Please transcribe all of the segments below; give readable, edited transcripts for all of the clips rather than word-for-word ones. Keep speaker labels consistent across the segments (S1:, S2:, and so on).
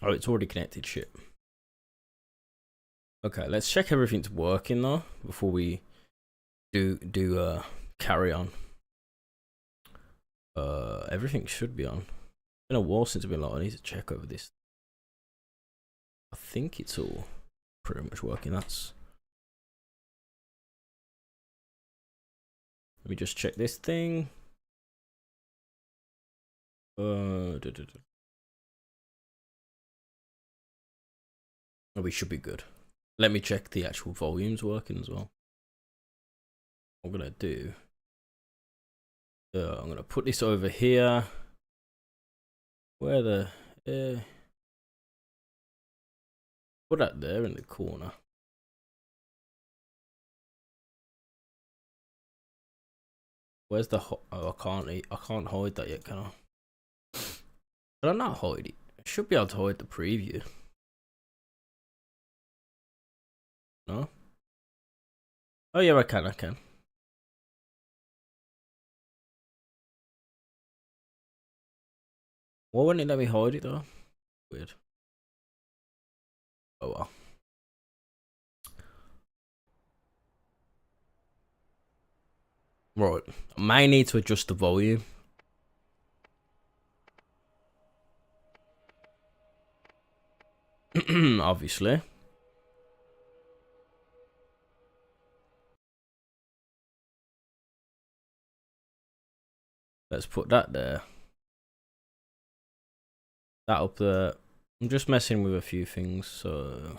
S1: Oh, it's already connected. Shit. Okay, let's check everything's working though before we do carry on. Everything should be on. It's been a while since I've been like, I need to check over this. I think it's all pretty much working. Let me just check this thing. Oh, we should be good. Let me check the actual volumes working as well. What I'm gonna do. I'm gonna put this over here. Where the put that there in the corner. Where's the oh, I can't hide that yet, can I? Can I not hide it? I should be able to hide the preview. No? Oh yeah, I can. Why wouldn't it let me hide it though? Weird. Oh well. Right. I may need to adjust the volume. Obviously. Let's put that there. That up there. I'm just messing with a few things, so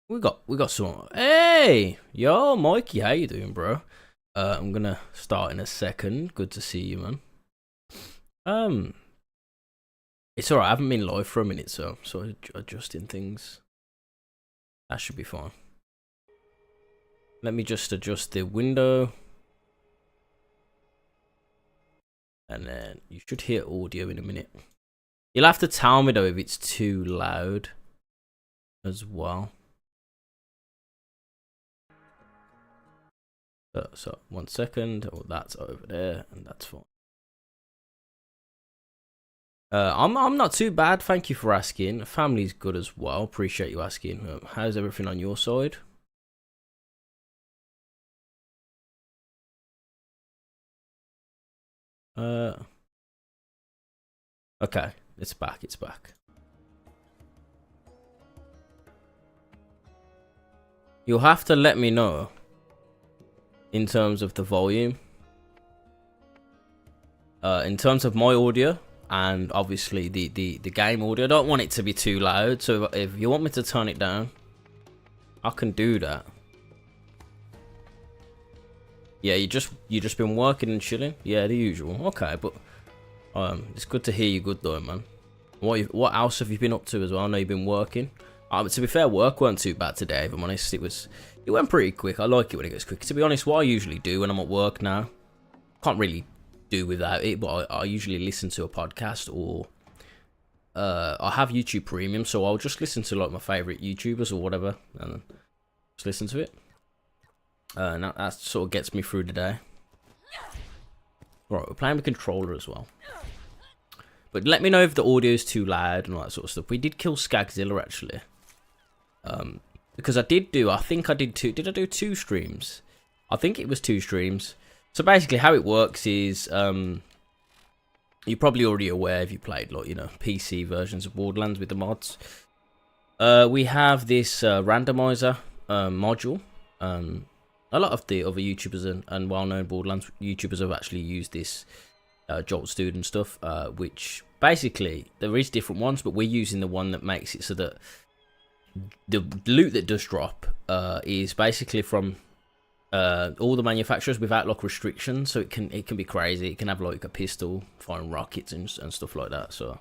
S1: we got some. Hey, yo, Mikey, how you doing, bro? I'm gonna start in a second. Good to see you, man. It's alright. I haven't been live for a minute, so adjusting things. That should be fine. Let me just adjust the window. And then you should hear audio in a minute. You'll have to tell me though if it's too loud as well. So 1 second. Oh, that's over there, and that's fine. I'm not too bad. Thank you for asking. Family's good as well. Appreciate you asking. How's everything on your side? Okay, it's back. It's back. You'll have to let me know in terms of the volume. In terms of my audio and obviously the game audio, I don't want it to be too loud. So if you want me to turn it down, I can do that. Yeah, you just been working and chilling. Yeah, the usual. Okay, but it's good to hear you good though, man. What else have you been up to as well? I know you've been working. To be fair, work weren't too bad today, if I'm honest. It went pretty quick. I like it when it goes quick. To be honest, what I usually do when I'm at work now, can't really do without it, but I usually listen to a podcast, or I have YouTube Premium, so I'll just listen to like my favorite YouTubers or whatever, and just listen to it. And that sort of gets me through the day. Right, we're playing with controller as well. But let me know if the audio is too loud and all that sort of stuff. We did kill Skagzilla actually. Because I think I did two. Did I do 2 streams? I think it was 2 streams. So basically how it works is, you're probably already aware if you played like, PC versions of Borderlands with the mods. We have this randomizer module. A lot of the other YouTubers and well-known Borderlands YouTubers have actually used this Jolt Stude and stuff, which basically there is different ones, but we're using the one that makes it so that the loot that does drop is basically from all the manufacturers without like restrictions, so it can be crazy. It can have like a pistol firing rockets and stuff like that. So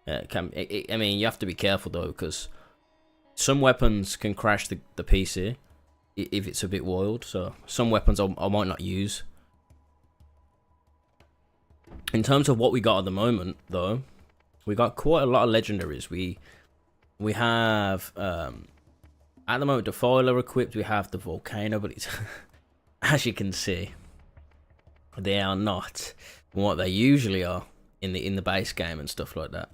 S1: yeah, I mean, you have to be careful though, because some weapons can crash the PC if it's a bit wild. So some weapons I might not use. In terms of what we got at the moment though, we got quite a lot of legendaries. We have at the moment the Defiler equipped. We have the Volcano, but it's as you can see, they are not what they usually are in the base game and stuff like that.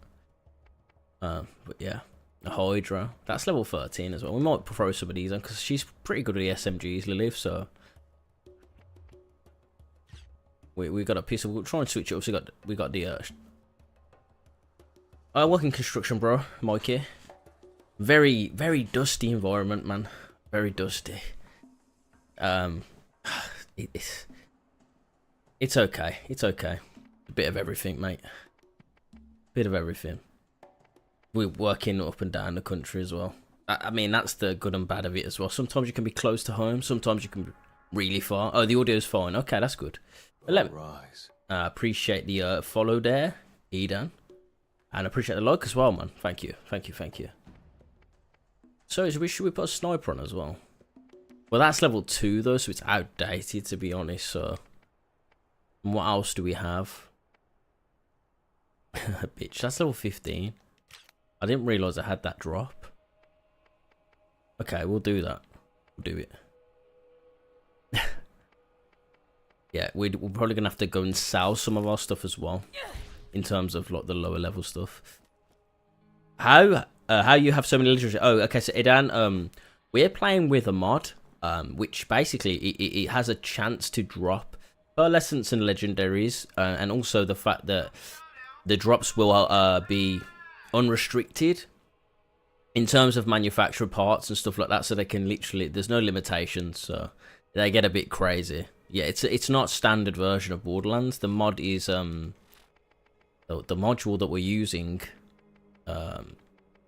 S1: But yeah, a Hydra. That's level 13 as well. We might throw some of these on because she's pretty good at the SMGs, Lilith. So we got a piece of. We'll try and switch it up. So we got the working construction, bro. Mikey. Very dusty environment, man. Very dusty. It's okay. It's okay. A bit of everything, mate. Bit of everything. We're working up and down the country as well. I mean, that's the good and bad of it as well. Sometimes you can be close to home. Sometimes you can be really far. Oh, the audio's fine. Okay, that's good. Appreciate the follow there, Eden. And appreciate the like as well, man. Thank you. Thank you. Thank you. So, should we put a sniper on as well? Well, that's level 2, though, so it's outdated, to be honest. So, and what else do we have? Bitch, that's level 15. I didn't realise I had that drop. Okay, we'll do that. We'll do it. Yeah, we're probably going to have to go and sell some of our stuff as well. In terms of, like, the lower level stuff. How you have so many legendaries? Oh, okay, so Edan, we're playing with a mod, which basically, it has a chance to drop pearlescence and legendaries, and also the fact that the drops will be unrestricted in terms of manufacturer parts and stuff like that, so they can literally, there's no limitations, so they get a bit crazy. Yeah, it's not standard version of Borderlands. The mod is the module that we're using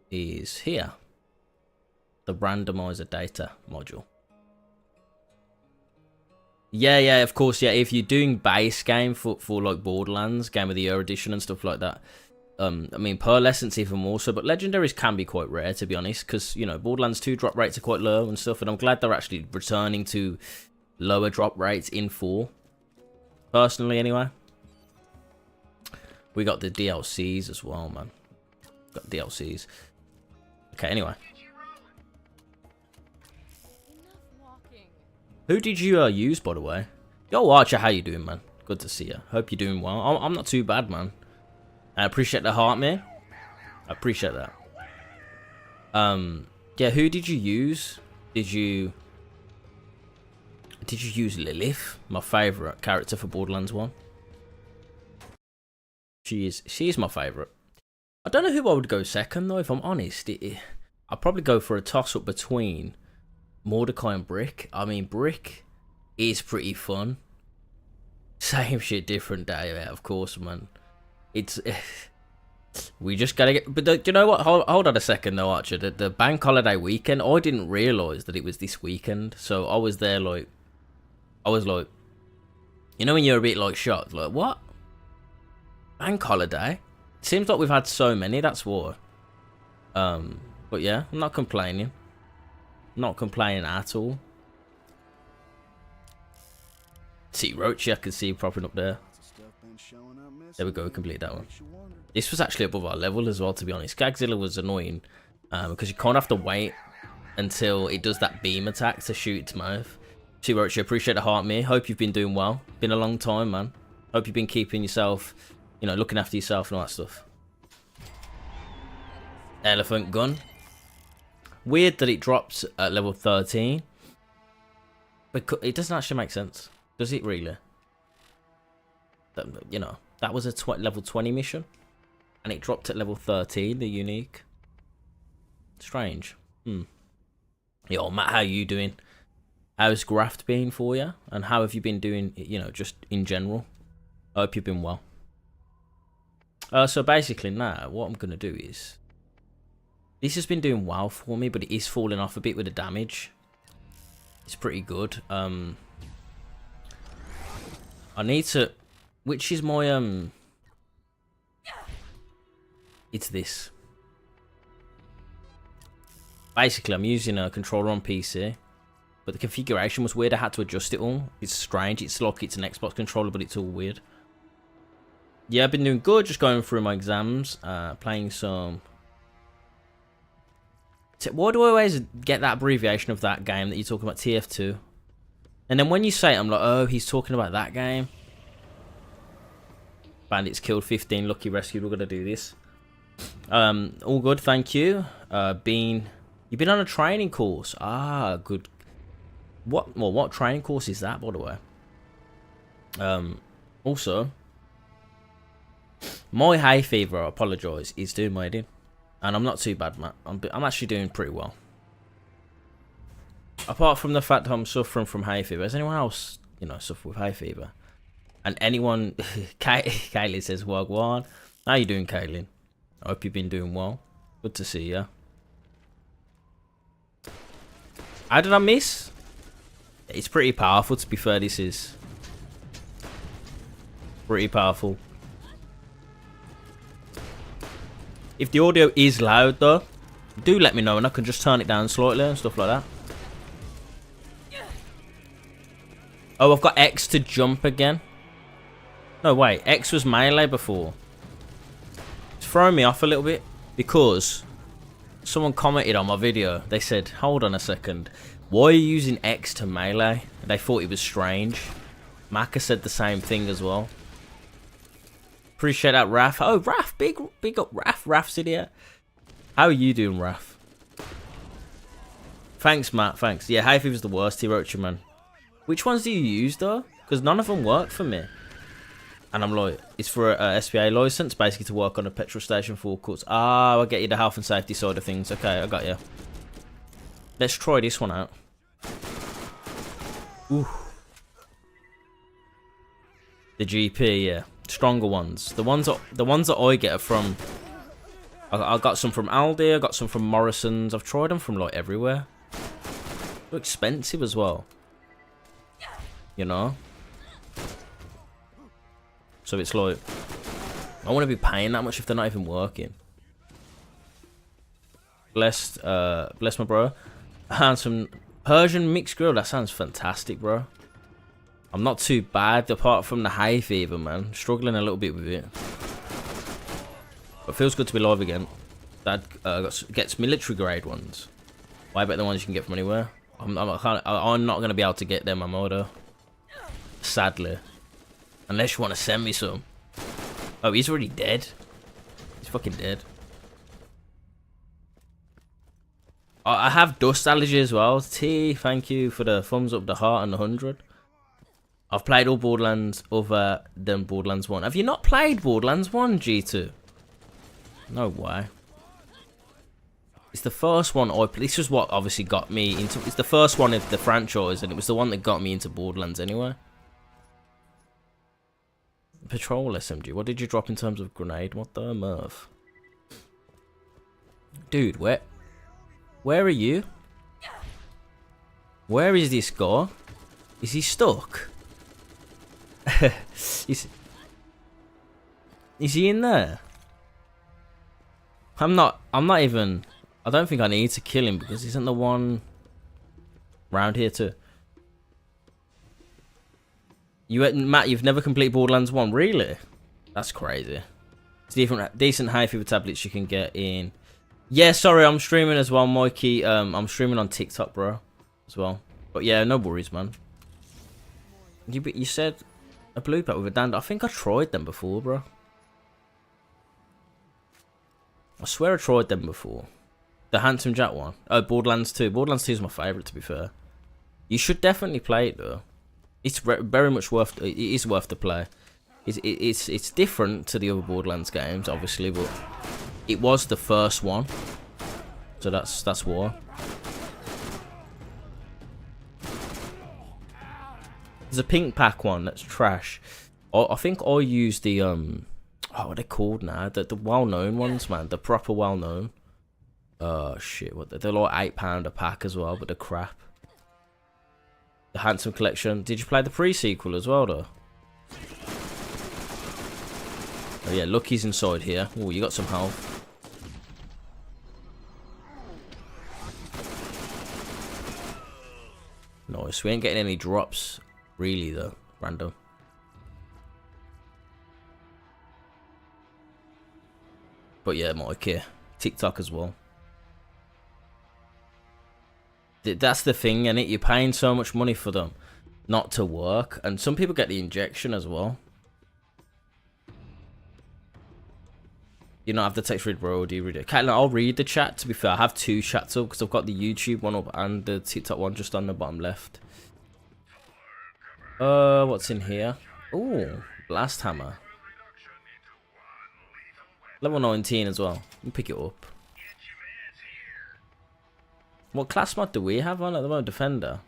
S1: is here, the randomizer data module. Yeah, of course, yeah. If you're doing base game for like Borderlands, Game of the Year edition and stuff like that, I mean, pearlescence even more so, but legendaries can be quite rare, to be honest, because, you know, Borderlands 2 drop rates are quite low and stuff, and I'm glad they're actually returning to lower drop rates in 4. Personally, anyway. We got the DLCs as well, man. Got DLCs. Okay, anyway. Who did you use, by the way? Yo, Archer, how you doing, man? Good to see you. Hope you're doing well. I'm not too bad, man. I appreciate the heart, man. I appreciate that. Yeah, who did you use? Did you use Lilith? My favourite character for Borderlands 1. She is my favourite. I don't know who I would go second, though, if I'm honest. I'd probably go for a toss-up between Mordecai and Brick. I mean, Brick is pretty fun. Same shit, different day, yeah, of course, man. It's... we just gotta get... But you know what? Hold on a second, though, Archer. The bank holiday weekend, I didn't realise that it was this weekend. So I was there, like... I was like... You know when you're a bit, like, shocked? Like, what? Bank holiday? Seems like we've had so many, that's why. But yeah, I'm not complaining. Not complaining at all. See Roachy, I can see propping up there. There we go, we completed that one. This was actually above our level as well, to be honest. Gagzilla was annoying. Because you can't have to wait until it does that beam attack to shoot its mouth. See Roachy, appreciate the heart, me. Hope you've been doing well. Been a long time, man. Hope you've been keeping yourself, you know, looking after yourself and all that stuff. Elephant gun. Weird that it drops at level 13. But it doesn't actually make sense. Does it really? You know, that was a level 20 mission. And it dropped at level 13, the unique. Strange. Yo, Matt, how you doing? How's graft been for you? And how have you been doing, you know, just in general? I hope you've been well. So basically now, what I'm going to do is... This has been doing well for me, but it is falling off a bit with the damage. It's pretty good. I need to... Which is my... It's this. Basically, I'm using a controller on PC. But the configuration was weird. I had to adjust it all. It's strange. It's like it's an Xbox controller, but it's all weird. Yeah, I've been doing good. Just going through my exams. Playing some... Why do I always get that abbreviation of that game that you're talking about, TF2? And then when you say it, I'm like, oh, he's talking about that game. Bandits killed 15, Lucky rescued. We're going to do this. All good, thank you. You've been on a training course. Ah, good. What training course is that, by the way? Also, my hay fever, I apologise, is doing my head in. And I'm not too bad, Matt. I'm actually doing pretty well. Apart from the fact that I'm suffering from hay fever, has anyone else, suffer with hay fever? And anyone, Caitlin says, Wagwan. How you doing, Caitlin? I hope you've been doing well. Good to see you. How did I miss? It's pretty powerful, to be fair. This is pretty powerful. If the audio is loud, though, do let me know and I can just turn it down slightly and stuff like that. Oh, I've got X to jump again. No, wait. X was melee before. It's throwing me off a little bit because someone commented on my video. They said, hold on a second. Why are you using X to melee? And they thought it was strange. Maka said the same thing as well. Appreciate that, Raf. Oh, Raf. Big up, Raf. Raf's in here. How are you doing, Raf? Thanks, Matt. Thanks. Yeah, hay fever's the worst, Hirochi, man. Which ones do you use, though? Because none of them work for me. And I'm like, it's for a SPA license, basically to work on a petrol station forecourts. Ah, I get you the health and safety side of things. Okay, I got you. Let's try this one out. Ooh. The GP, yeah. Stronger ones. The ones that I get are from... I got some from Aldi, I got some from Morrison's. I've tried them from, like, everywhere. They're expensive as well. So it's like, I want to be paying that much if they're not even working. Bless my bro. And some Persian mixed grill. That sounds fantastic, bro. I'm not too bad apart from the hay fever, man. Struggling a little bit with it. But it feels good to be live again. That gets military grade ones. Way better than ones you can get from anywhere. I'm not going to be able to get them, I'm older. Sadly. Unless you want to send me some. Oh, he's already dead. He's fucking dead. I have dust allergy as well. T, thank you for the thumbs up, the heart, and the 100. I've played all Borderlands other than Borderlands 1. Have you not played Borderlands 1, G2? No way. It's the first one I played. This was what obviously got me into... It's the first one of the franchise, and it was the one that got me into Borderlands anyway. Patrol SMG. What did you drop in terms of grenade? What the Murph? Dude, where are you? Where is this guy? Is he stuck? is he in there? I'm not even... I don't think I need to kill him because isn't the one round here too? Matt, you've never completed Borderlands 1, really? That's crazy. It's decent high fever tablets you can get in. Yeah, sorry, I'm streaming as well, Mikey. I'm streaming on TikTok, bro, as well. But yeah, no worries, man. You said a blue pack with a dander. I think I tried them before, bro. I swear I tried them before. The Handsome Jack one. Oh, Borderlands 2. Borderlands 2 is my favourite, to be fair. You should definitely play it, though. It's very much worth. It is worth the play. It's different to the other Borderlands games, obviously, but it was the first one, so that's why. There's a pink pack one that's trash. I think I used the what are they called now? The well-known ones, man. The proper well-known. Oh shit! What they're like £8 a pack as well, but they're crap. The Handsome Collection. Did you play the pre-sequel as well, though? Oh yeah, Lucky's inside here. Oh, you got some health. Nice. We ain't getting any drops, really, though. Random. But yeah, Mike here. TikTok as well. That's the thing, innit? You're paying so much money for them not to work. And some people get the injection as well. You don't have the text read, bro, or do you read it? Caitlin, I'll read the chat, to be fair. I have two chats up, because I've got the YouTube one up and the TikTok one just on the bottom left. What's in here? Ooh, blast hammer. Level 19 as well. You pick it up. What class mod do we have on at the moment? Defender.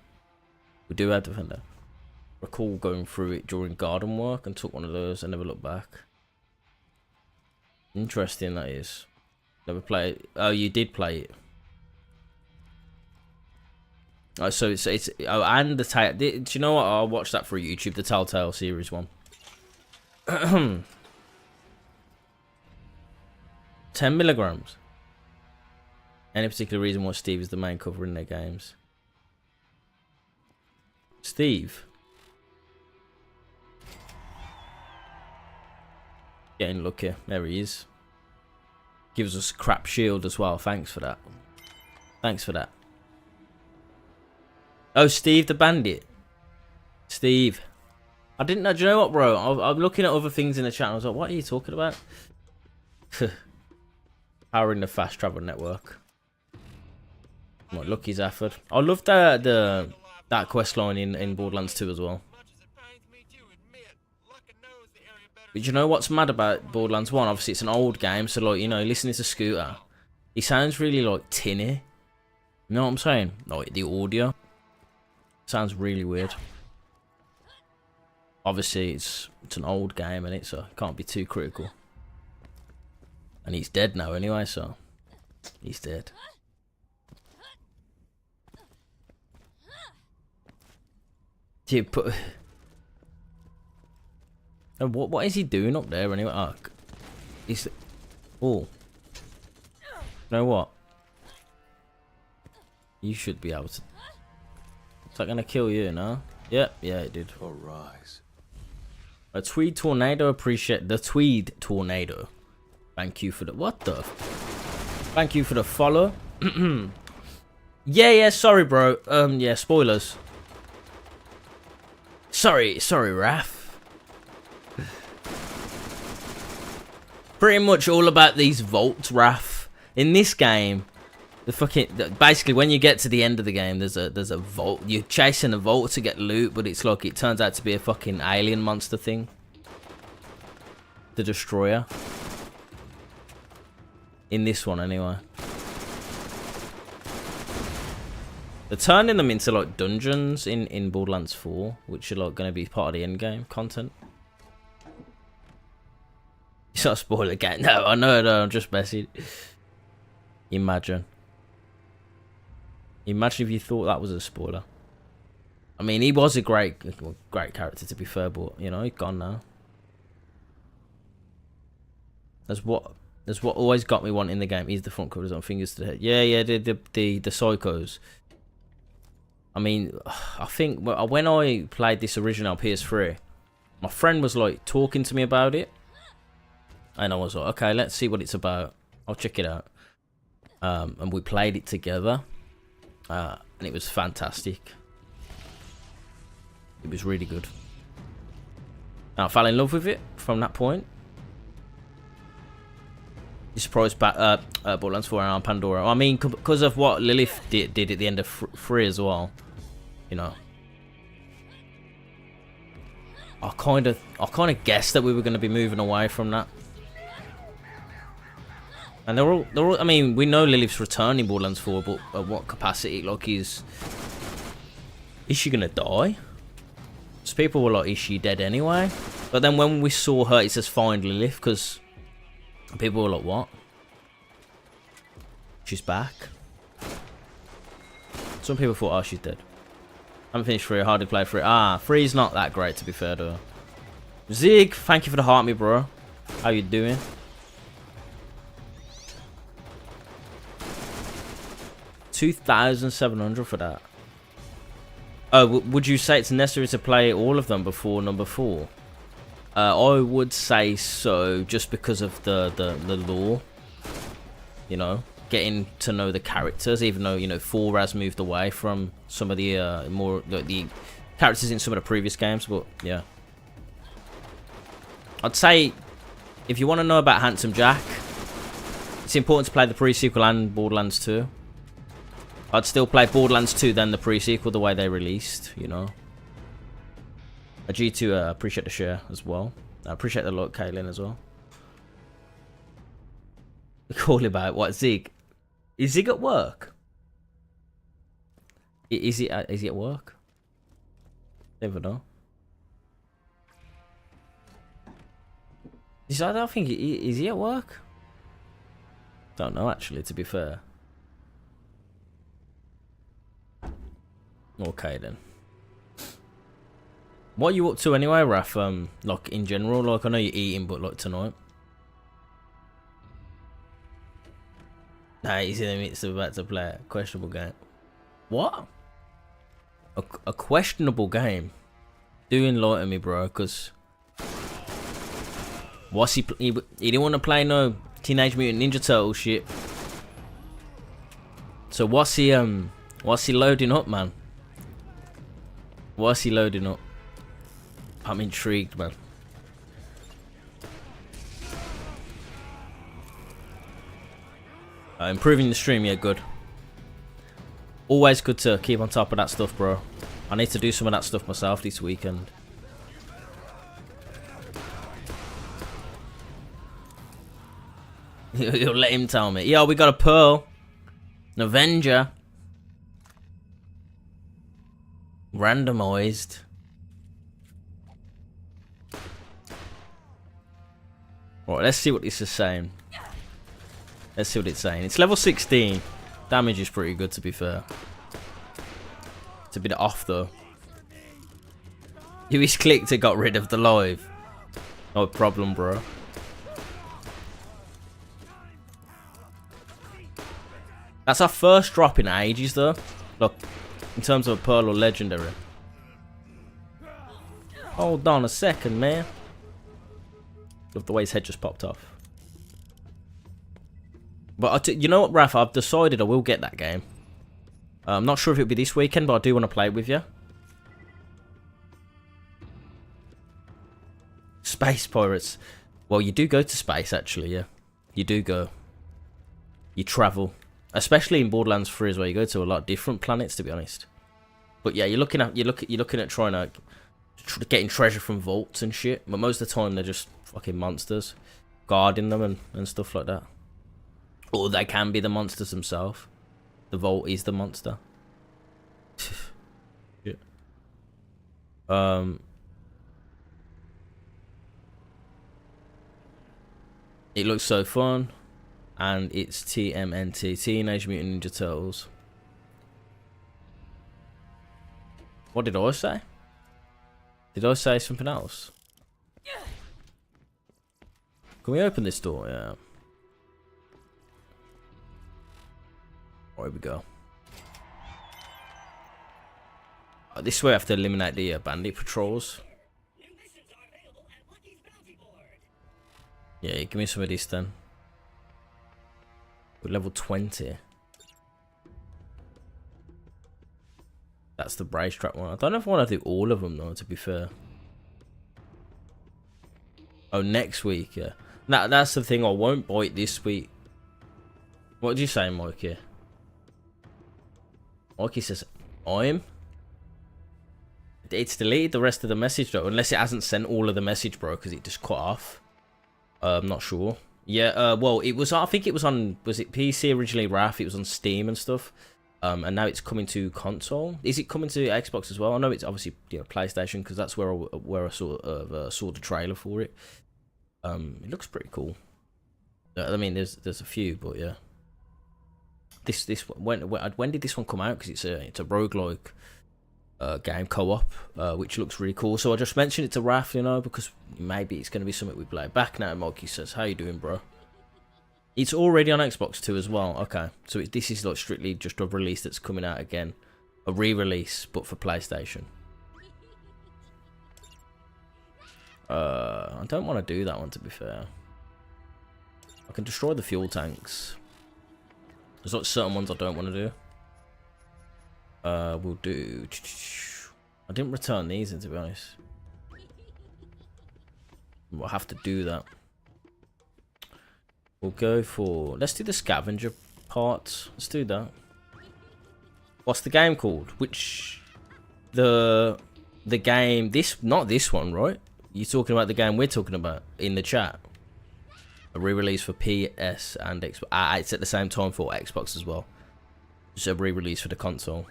S1: We do have defender. Recall going through it during garden work and took one of those and never looked back. Interesting, that is. Never played it. Oh, you did play it. Oh, so it's oh, and the do you know what? I'll watch that for YouTube. The Telltale series one. 10 milligrams. Any particular reason why Steve is the main cover in their games? Steve. Getting lucky. There he is. Gives us a crap shield as well. Thanks for that. Thanks for that. Oh, Steve the Bandit. Steve. I didn't know. Do you know what, bro? I'm looking at other things in the chat. I was like, what are you talking about? Powering the fast travel network. What, Lucky Zafford. I love that quest line in Borderlands 2 as well. But you know what's mad about Borderlands 1? Obviously, it's an old game, so, like, you know, listening to Scooter, he sounds really, like, tinny. You know what I'm saying? Like, the audio sounds really weird. Obviously, it's an old game, and so it can't be too critical. And he's dead now anyway, so he's dead. Dude, but what is he doing up there anyway? Oh, he's you know what? You should be able to. Is that gonna kill you, no? Yep, yeah, it did.
S2: Arise. A
S1: Tweed Tornado, appreciate the Tweed Tornado. Thank you for the Thank you for the follow. Yeah, sorry, bro. Yeah, spoilers. Sorry, Raph. Pretty much all about these vaults, Raph. In this game, basically when you get to the end of the game, there's a vault. You're chasing a vault to get loot, but it's like it turns out to be a fucking alien monster thing. The Destroyer. In this one, anyway. They're turning them into like dungeons in Borderlands 4, which are like going to be part of the end game content. It's not a spoiler game. No, I know, no, I'm just messing. Imagine if you thought that was a spoiler. I mean, he was a great character, to be fair, but you know, he's gone now. That's what always got me wanting the game. He's the front covers on fingers to the head. Yeah, the psychos. I mean, I think when I played this original PS3, my friend was like talking to me about it, and I was like, okay, let's see what it's about. I'll check it out. And we played it together, and it was fantastic. It was really good. And I fell in love with it from that point. You surprised Borderlands 4 and Pandora. I mean, because of what Lilith did at the end of 3 as well. You know, I kind of guessed that we were going to be moving away from that. And they're all. I mean, we know Lilith's returning in Borderlands 4, but at what capacity? Like, is she gonna die? So people were like, is she dead anyway? But then when we saw her, it says find Lilith, because people were like, what? She's back. Some people thought, oh, she's dead. I haven't finished 3, hard to play 3. 3's not that great, to be fair to her. Zig, thank you for the heart, me bro. How you doing? $2,700 for that. Oh, would you say it's necessary to play all of them before number 4? I would say so, just because of the lore. You know, getting to know the characters, even though, you know, 4 has moved away from some of the the characters in some of the previous games, but yeah. I'd say if you want to know about Handsome Jack, It's important to play the pre-sequel and Borderlands 2. I'd still play Borderlands 2 than the pre-sequel the way they released, you know. A G2 appreciate the share as well. I appreciate the look, Caitlin, as well. Call about what, Zig? Is Zig at work? Is he at work? Never know. I don't think is he at work? Don't know actually, to be fair. Okay then. What are you up to anyway, Raf? Like in general, like I know you're eating, but like tonight. Nah, he's in the midst of about to play a questionable game. What? A questionable game? Do enlighten me, bro, because what's he didn't want to play no Teenage Mutant Ninja Turtle shit. So what's he loading up, man? What's he loading up? I'm intrigued, man. Improving the stream, yeah, good. Always good to keep on top of that stuff, bro. I need to do some of that stuff myself this weekend. You'll let him tell me. Yo, we got a Pearl. An Avenger. Randomized. Right, let's see what this is saying. Let's see what it's saying. It's level 16. Damage is pretty good, to be fair. It's a bit off, though. You just clicked and got rid of the live. No problem, bro. That's our first drop in ages, though. Look, in terms of a Pearl or Legendary. Hold on a second, man. Love the way his head just popped off. But you know what, Raph? I've decided I will get that game. I'm not sure if it'll be this weekend, but I do want to play it with you. Space Pirates. Well, you do go to space, actually, yeah. You do go. You travel. Especially in Borderlands 3 as well. You go to a lot of different planets, to be honest. But yeah, you're looking at trying to getting treasure from vaults and shit. But most of the time, they're just fucking monsters. Guarding them and stuff like that. Or they can be the monsters themselves. The vault is the monster. Yeah. It looks so fun. And it's TMNT, Teenage Mutant Ninja Turtles. What did I say? Did I say something else? Can we open this door? Yeah. Oh, here we go. Oh, this way I have to eliminate the bandit patrols. Yeah, give me some of this then. We're level 20. That's the brace trap one. I don't know if I want to do all of them though, to be fair. Oh, next week, yeah. That's the thing, I won't bite this week. What did you say, Mikey? Mikey says, I'm. It's deleted the rest of the message though, unless it hasn't sent all of the message, bro, because it just cut off. I'm not sure. Yeah, well, it was. I think it was on. Was it PC originally, Raph? It was on Steam and stuff. And now it's coming to console. Is it coming to Xbox as well? I know it's obviously PlayStation because that's where I saw the trailer for it. It looks pretty cool. I mean, there's a few, but yeah. When did this one come out? Because it's a roguelike game co-op, which looks really cool. So I just mentioned it to Raph, because maybe it's going to be something we play. Back now, Mikey says, "How you doing, bro?" It's already on Xbox 2 as well. Okay, so this is like strictly just a release that's coming out again, a re-release, but for PlayStation. I don't want to do that one, to be fair. I can destroy the fuel tanks. There's like certain ones I don't want to do. We'll do. I didn't return these in, to be honest. We'll have to do that. We'll go for... Let's do the scavenger part. Let's do that. What's the game called? Which... The game... Not this one, right? You're talking about the game we're talking about in the chat. A re-release for PS and Xbox. It's at the same time for Xbox as well. Just a re-release for the console.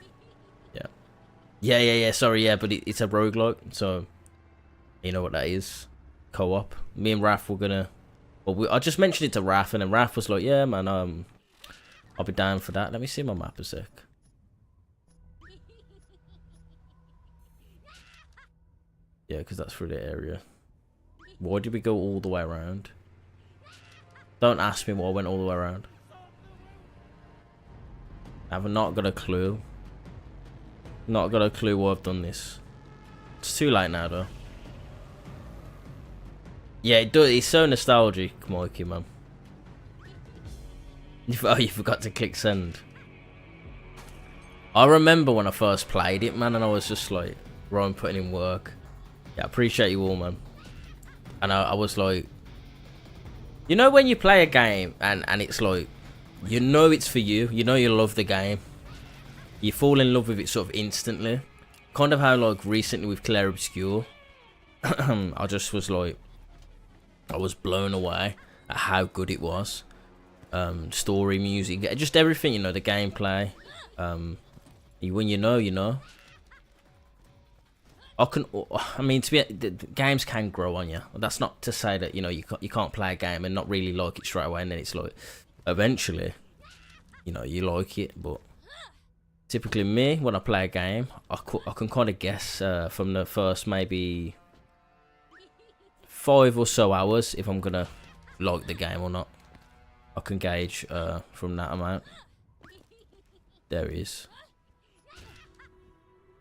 S1: Yeah. Sorry, yeah, but it's a roguelike, so you know what that is. Co-op. Me and Raph were gonna. Well, I just mentioned it to Raph, and then Raph was like, "Yeah, man, I'll be down for that." Let me see my map a sec. Yeah, because that's through the area. Why did we go all the way around? Don't ask me why I went all the way around. I've not got a clue. Not got a clue why I've done this. It's too late now, though. Yeah, it does. It's so nostalgic, Mikey, man. Oh, you forgot to click send. I remember when I first played it, man, and I was just like, Ryan putting in work. Yeah, I appreciate you all, man. And I was like, you know when you play a game and it's like, you know it's for you. You know you love the game. You fall in love with it sort of instantly. Kind of how like recently with Claire Obscure. I just was like, I was blown away at how good it was. Story, music, just everything, you know, the gameplay. When you know, you know. I mean, the games can grow on you. That's not to say that, you know, you can't play a game and not really like it straight away, and then it's like, eventually, you know, you like it. But typically me, when I play a game, I can kind of guess from the first maybe 5 or so hours if I'm gonna like the game or not. I can gauge from that amount. There he is.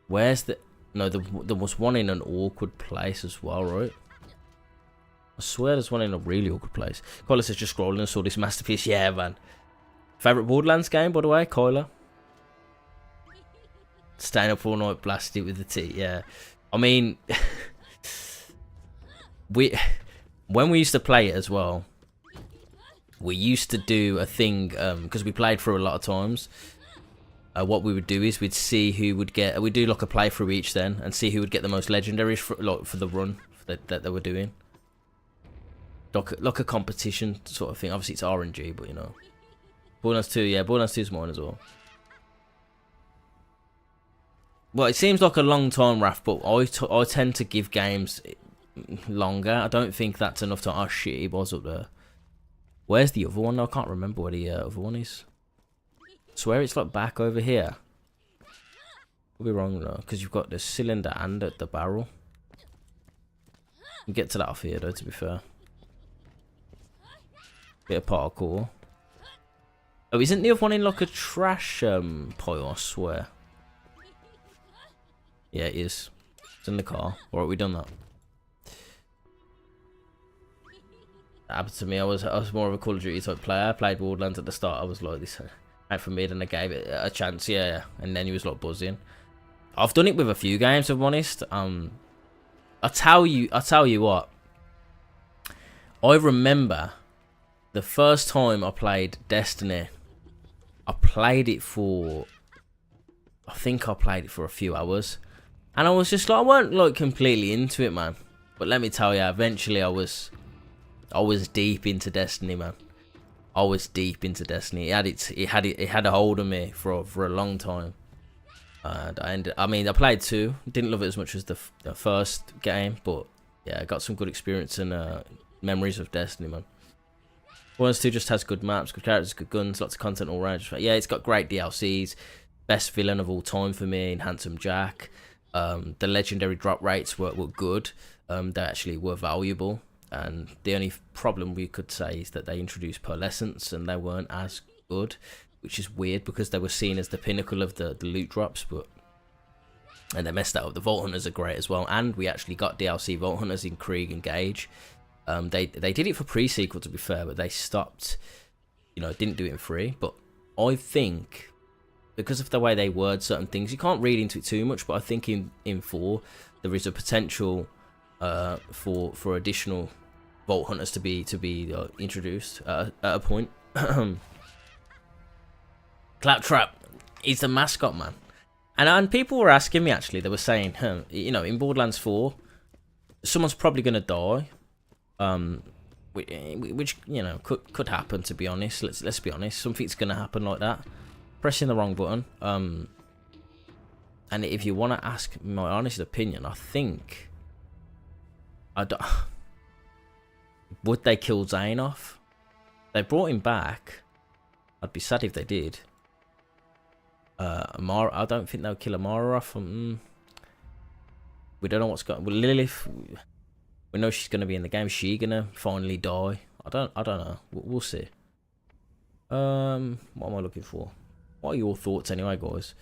S1: Where's the... No, there was one in an awkward place as well, right? I swear there's one in a really awkward place. Kyler says just scrolling and saw this masterpiece. Yeah, man. Favourite Borderlands game, by the way, Kyler? Staying up all night, blasted it with the tea. Yeah. I mean... when we used to play it as well, we used to do a thing, because we played through a lot of times. What we would do is we'd see who would get... We'd do like a playthrough each then, and see who would get the most legendaries for the run that they were doing. Like a competition sort of thing. Obviously it's RNG, but you know. Borderlands 2, yeah, Borderlands 2 is mine as well. Well, it seems like a long time, Raph, but I tend to give games longer. I don't think that's enough time. Oh shit, he was up there. Where's the other one? I can't remember where the other one is. I swear it's like back over here. Could be wrong though, because you've got the cylinder and the barrel. You get to that off here though, to be fair. Bit of parkour. Oh, isn't the other one in like a trash pile, I swear? Yeah, it is. It's in the car. Or have we done that? That happened to me. I was more of a Call of Duty type player. I played Borderlands at the start. I was like, this out for me, and I gave it a chance, yeah. And then he was like buzzing. I've done it with a few games, if I'm honest. I tell you what. I remember the first time I played Destiny. I played it for... I think I played it for a few hours. And I was just like, I weren't like completely into it, man. But let me tell you, eventually I was deep into Destiny, man. I was deep into Destiny. It had a hold on me for a long time. And I mean, I played 2. Didn't love it as much as the first game, but yeah, I got some good experience and memories of Destiny, man. Borderlands 2 just has good maps, good characters, good guns, lots of content all around. Yeah, it's got great DLCs. Best villain of all time for me in Handsome Jack. The legendary drop rates were good. They actually were valuable. And the only problem we could say is that they introduced pearlescence and they weren't as good, which is weird because they were seen as the pinnacle of the loot drops, and they messed that up. The Vault Hunters are great as well, and we actually got DLC Vault Hunters in Krieg and Gage. They did it for pre-sequel, to be fair, but they stopped, you know, didn't do it in free. But I think because of the way they word certain things, you can't read into it too much, but I think in 4 there is a potential for additional Vault Hunters to be introduced at a point. Claptrap, he's the mascot, man. And people were asking me, actually, they were saying, you know, in Borderlands 4, someone's probably gonna die. Which you know could happen, to be honest. Let's be honest, something's gonna happen like that. Pressing the wrong button. And if you want to ask my honest opinion, I think would they kill Zane off? They brought him back. I'd be sad if they did. Amara, I don't think they'll kill Amara off. We don't know what's going. Well, Lilith, we know she's gonna be in the game. Is she gonna finally die? I don't know. We'll see. What am I looking for? What are your thoughts anyway, guys?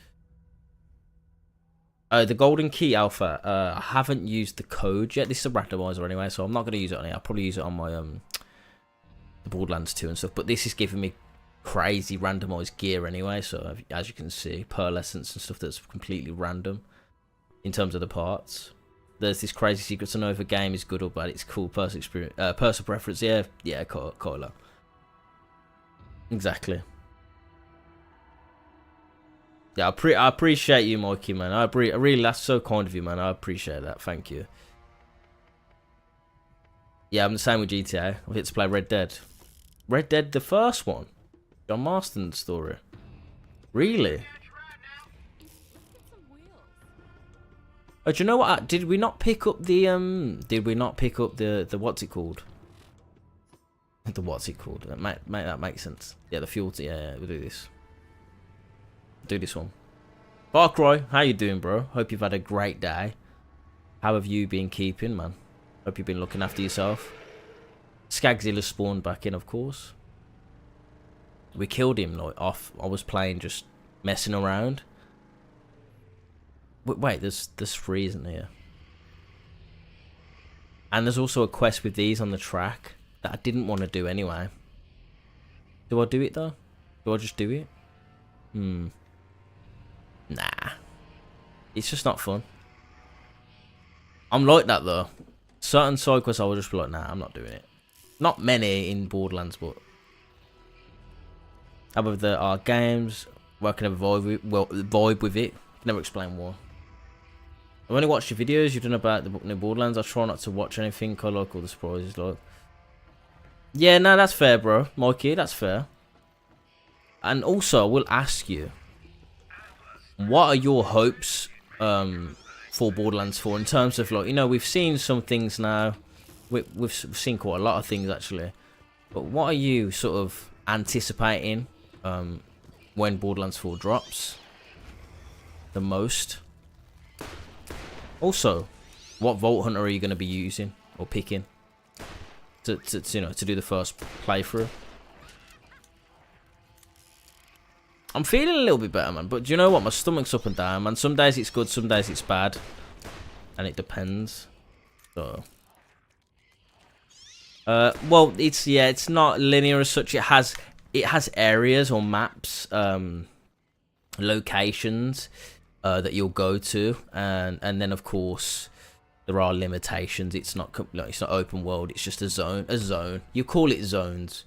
S1: The Golden Key Alpha. I haven't used the code yet. This is a randomizer anyway, so I'm not gonna use it on it. I'll probably use it on my the Borderlands 2 and stuff. But this is giving me crazy randomized gear anyway. So as you can see, pearl essence and stuff that's completely random in terms of the parts. There's this crazy secret to know if a game is good or bad. It's cool. Personal experience, personal preference. Yeah, Kyla. Exactly. Yeah, I appreciate you, Mikey, man. I really, that's so kind of you, man. I appreciate that. Thank you. Yeah, I'm the same with GTA. I've hit to play Red Dead. Red Dead, the first one. John Marston's story. Really? Oh, do you know what? Did we not pick up the the what's it called? The what's it called? That make sense. Yeah, the fuel. Yeah, we'll do this. Do this one. Far Cry, how you doing, bro? Hope you've had a great day. How have you been keeping, man? Hope you've been looking after yourself. Skagzilla spawned back in, of course. We killed him like off. I was playing, just messing around. Wait, there's 3, isn't there? And there's also a quest with these on the track that I didn't want to do anyway. Do I do it though? Do I just do it? Nah. It's just not fun. I'm like that though. Certain side quests I will just be like, nah, I'm not doing it. Not many in Borderlands, but however there are games where I can vibe with it. I can never explain why. I've only watched your videos you've done about the new Borderlands. I try not to watch anything I like all the surprises like. Yeah, no, that's fair, bro. Mikey, that's fair. And also, I will ask you, what are your hopes for Borderlands 4 in terms of, like, you know, we've seen some things now. We've seen quite a lot of things, actually. But what are you sort of anticipating when Borderlands 4 drops the most? Also, what Vault Hunter are you going to be using or picking to you know, to do the first playthrough? I'm feeling a little bit better, man. But do you know what? My stomach's up and down, man. Some days it's good, some days it's bad, and it depends. So, well, it's not linear as such. It has areas or maps, locations that you'll go to, and then of course there are limitations. It's not open world. It's just a zone. You call it zones.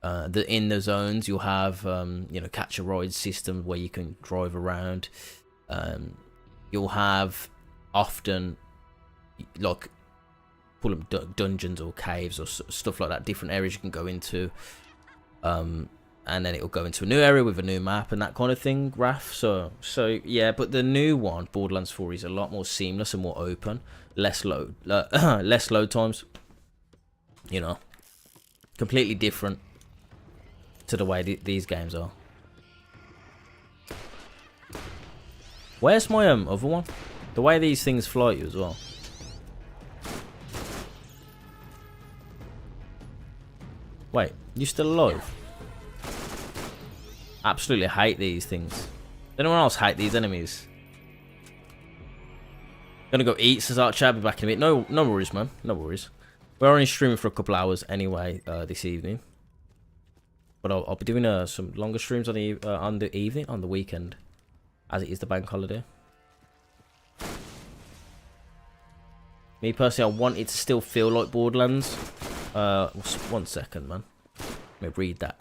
S1: In the zones you'll have you know, catch a ride system where you can drive around. You'll have often like pull them dungeons or caves or stuff like that, different areas you can go into, and then it'll go into a new area with a new map and that kind of thing, Raph. So yeah, but the new one, Borderlands 4, is a lot more seamless and more open, less load times, you know, completely different to the way these games are. Where's my other one? The way these things fly you as well. Wait, you still alive? Absolutely hate these things. Does anyone else hate these enemies? Gonna go eat, Cesar. I'll be back in a bit. No worries, man. No worries. We're only streaming for a couple hours anyway this evening. But I'll be doing some longer streams on the weekend, as it is the bank holiday. Me personally, I want it to still feel like Borderlands. 1 second, man. Let me read that.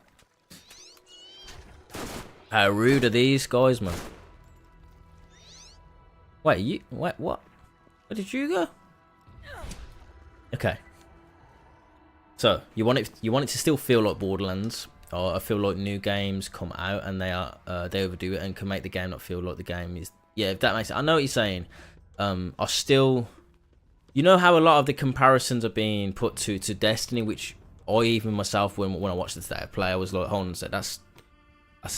S1: How rude are these guys, man? Wait, what? Where did you go? Okay. So you want it to still feel like Borderlands, or I feel like new games come out and they overdo it and can make the game not feel like the game is. Yeah, if that makes sense. I know what you're saying. I still, you know how a lot of the comparisons are being put to Destiny, which I even myself when I watched the state of play, I was like, hold on a sec, that's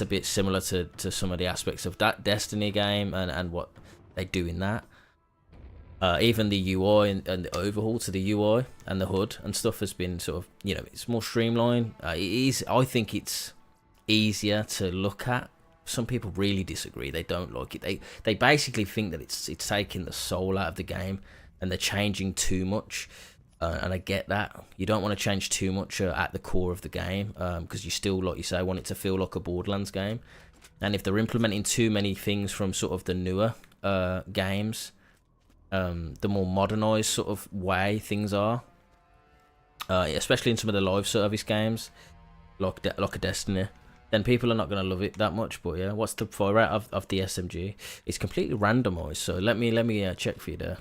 S1: a bit similar to some of the aspects of that Destiny game and what they do in that. Even the UI and the overhaul to the UI and the HUD and stuff has been sort of, you know, it's more streamlined. I think it's easier to look at. Some people really disagree. They don't like it. They basically think that it's taking the soul out of the game and they're changing too much. And I get that. You don't want to change too much at the core of the game because you still, like you say, want it to feel like a Borderlands game. And if they're implementing too many things from sort of the newer games, the more modernized sort of way things are, especially in some of the live service games, like a Destiny, then people are not going to love it that much. But yeah, what's the fire rate of the SMG? It's completely randomized. So let me check for you there.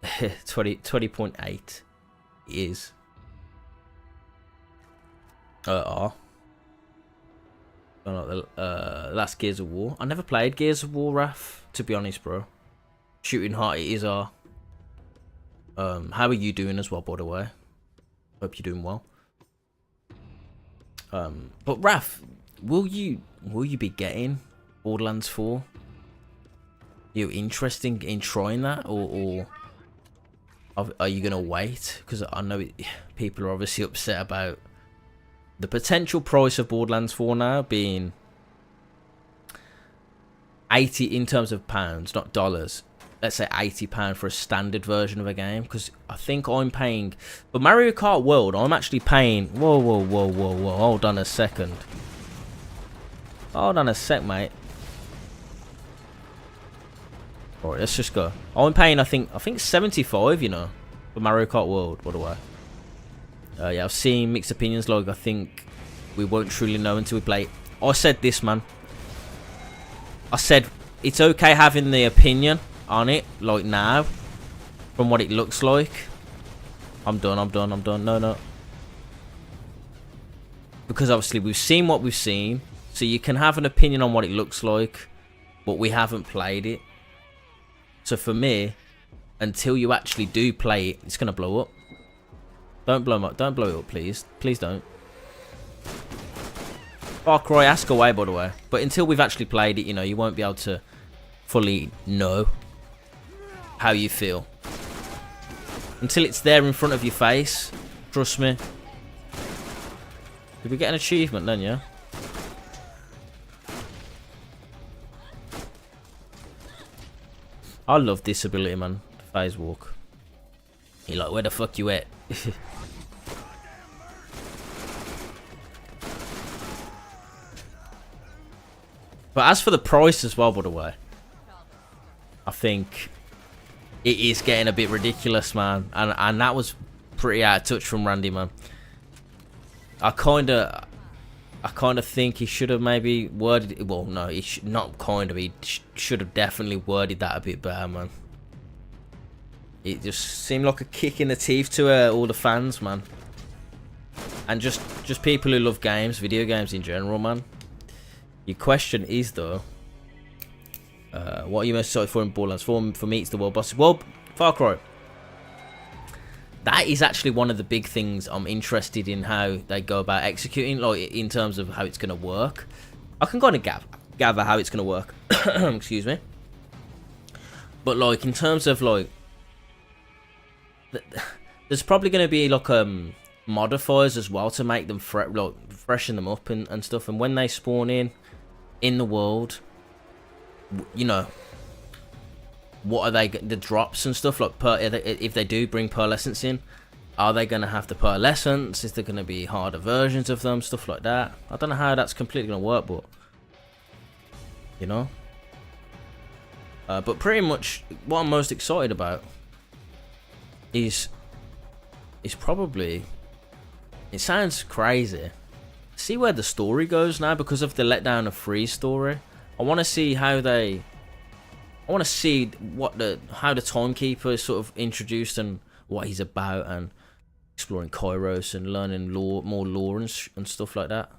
S1: 20.8 is R. Last Gears of War. I never played Gears of War, Raf, to be honest, bro. Shooting Heart, it is R. How are you doing as well, by the way? Hope you're doing well. But Raf, will you be getting Borderlands 4? You interested in trying that, or are you gonna wait? Because I know people are obviously upset about the potential price of Borderlands 4 now being 80 in terms of pounds, not dollars. Let's say £80 for a standard version of a game. Because I think I'm paying for Mario Kart World. I'm actually paying. Whoa! Hold on a second. Hold on a sec, mate. Alright, let's just go. I'm paying, I think 75, you know, for Mario Kart World, by the way. Yeah, I've seen mixed opinions, like, I think we won't truly know until we play. I said this, man. I said, it's okay having the opinion on it, like, now, from what it looks like. I'm done. No. Because, obviously, we've seen what we've seen, so you can have an opinion on what it looks like, but we haven't played it. So for me, until you actually do play it, it's gonna blow up. Don't blow it up, please. Please don't. Far Cry, ask away, by the way. But until we've actually played it, you know, you won't be able to fully know how you feel. Until it's there in front of your face, trust me. Did we get an achievement then, yeah? I love this ability, man. Phase walk. You're like, where the fuck you at? But as for the price as well, by the way, I think it is getting a bit ridiculous, man. And that was pretty out of touch from Randy, man. I kind of think he should have maybe worded it. Well, no, he not kind of. He should have definitely worded that a bit better, man. It just seemed like a kick in the teeth to all the fans, man, and just people who love games, video games in general, man. Your question is though, what are you most excited for in Borderlands? For me, it's the world boss. Well, Far Cry. That is actually one of the big things I'm interested in, how they go about executing, like in terms of how it's going to work. I can kind of gather how it's going to work. Excuse me. But like in terms of like, there's probably going to be like modifiers as well to make them freshen them up and stuff. And when they spawn in the world, you know, what are they, the drops and stuff, like if they do bring pearlescence in, are they going to have the pearlescence? Is there going to be harder versions of them, stuff like that? I don't know how that's completely going to work, but you know, but pretty much what I'm most excited about is probably, it sounds crazy. See where the story goes now because of the letdown of Free's story. I want to see how they, I want to see how the Timekeeper is sort of introduced and what he's about, and exploring Kairos and learning more lore and stuff like that.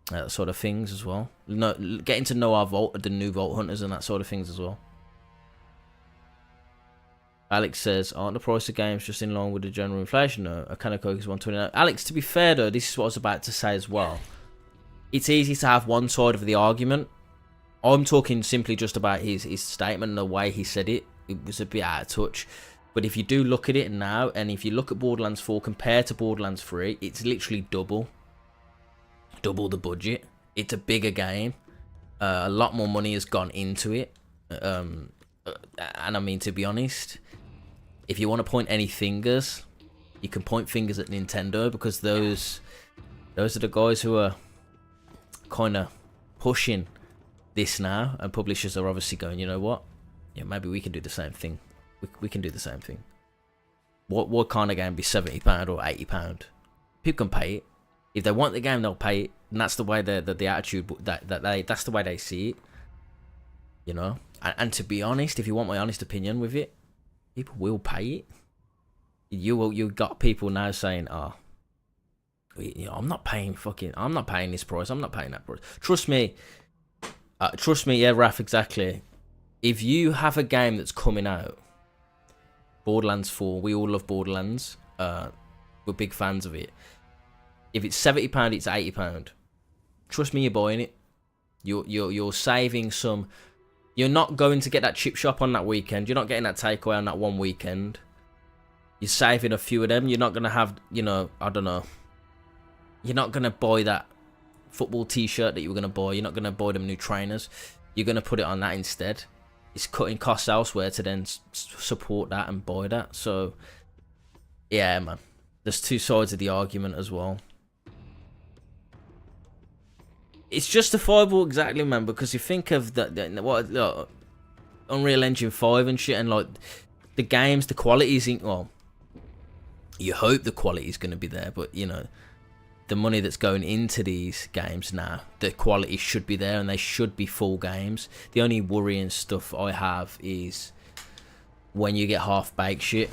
S1: That sort of things as well. Getting to know the new Vault Hunters and that sort of things as well. Alex says, aren't the price of games just in line with the general inflation? No, a can of Coke is 129. Alex, to be fair though, this is what I was about to say as well. It's easy to have one side of the argument. I'm talking simply just about his statement and the way he said it. It was a bit out of touch. But if you do look at it now, and if you look at Borderlands 4 compared to Borderlands 3, it's literally double the budget. It's a bigger game. A lot more money has gone into it. And I mean, to be honest, if you want to point any fingers, you can point fingers at Nintendo, because those are the guys who are kind of pushing this now, and publishers are obviously going, you know what? Yeah, maybe we can do the same thing. We can do the same thing. What kind of game be £70 or £80? People can pay it. If they want the game, they'll pay it, and that's the way the attitude that's the way they see it. You know, and to be honest, if you want my honest opinion with it, people will pay it. You got people now saying, "Oh, you know, I'm not paying this price. I'm not paying that price." Trust me, yeah, Raph, exactly. If you have a game that's coming out, Borderlands 4, we all love Borderlands. We're big fans of it. If it's £70, it's £80. Trust me, you're buying it. You're saving some. You're not going to get that chip shop on that weekend. You're not getting that takeaway on that one weekend. You're saving a few of them. You're not going to have, you know, I don't know. You're not going to buy that football t-shirt that you were going to buy. You're not going to buy them new trainers. You're going to put it on that instead. It's cutting costs elsewhere to then support that and buy that. So, yeah, man. There's two sides of the argument as well. It's justifiable, exactly, man, because you think of what Unreal Engine 5 and shit, and like the games, the quality isn't, well, you hope the quality is going to be there, but you know, the money that's going into these games now, the quality should be there, and they should be full games. The only worrying stuff I have is when you get half-baked shit,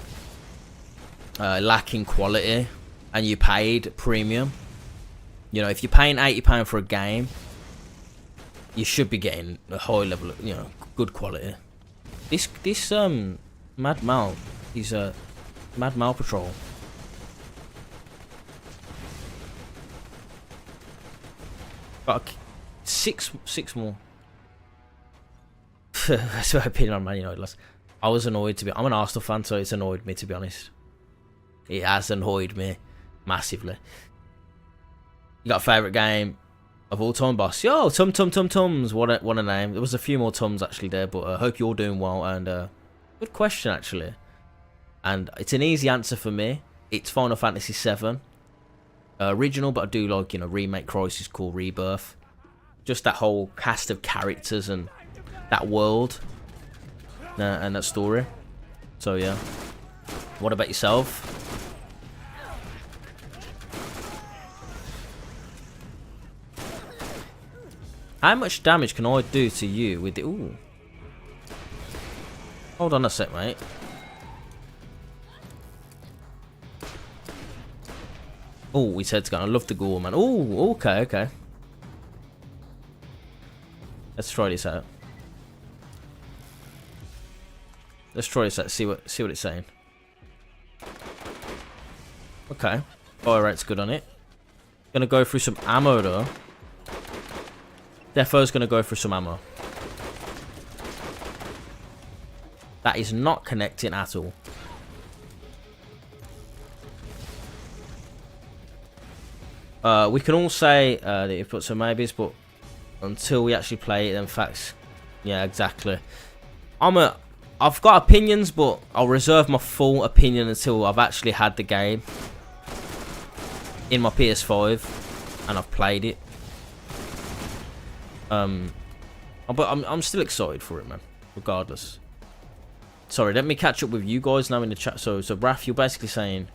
S1: lacking quality, and you paid premium. You know, if you're paying £80 for a game, you should be getting a high level of, you know, good quality. This Mad Mal, he's a Mad Mal Patrol. Got six more. That's my opinion on Man United. I was annoyed to be. I'm an Arsenal fan, so it's annoyed me, to be honest. It has annoyed me massively. You got a favourite game of all time, boss? Yo, Tums. What a name. There was a few more Tums actually there, but I hope you're doing well. And good question actually. And it's an easy answer for me. It's Final Fantasy VII. Original, but I do like, you know, Remake, Crisis Core, Rebirth. Just that whole cast of characters and that world and that story. So yeah. What about yourself? How much damage can I do to you with the... Ooh. Hold on a sec, mate. Oh, his head's gone. I love the gore, man. Oh, okay. Let's try this out. See what it's saying. Okay. Fire rate's good on it. Gonna go through some ammo, though. Defo's going to go for some ammo. That is not connecting at all. We can all say that you've put some maybes, but until we actually play it, then facts. Yeah, exactly. I've got opinions, but I'll reserve my full opinion until I've actually had the game in my PS5 and I've played it. But I'm still excited for it, man. Regardless. sorry, let me catch up with you guys now in the chat. So Raph, you're basically saying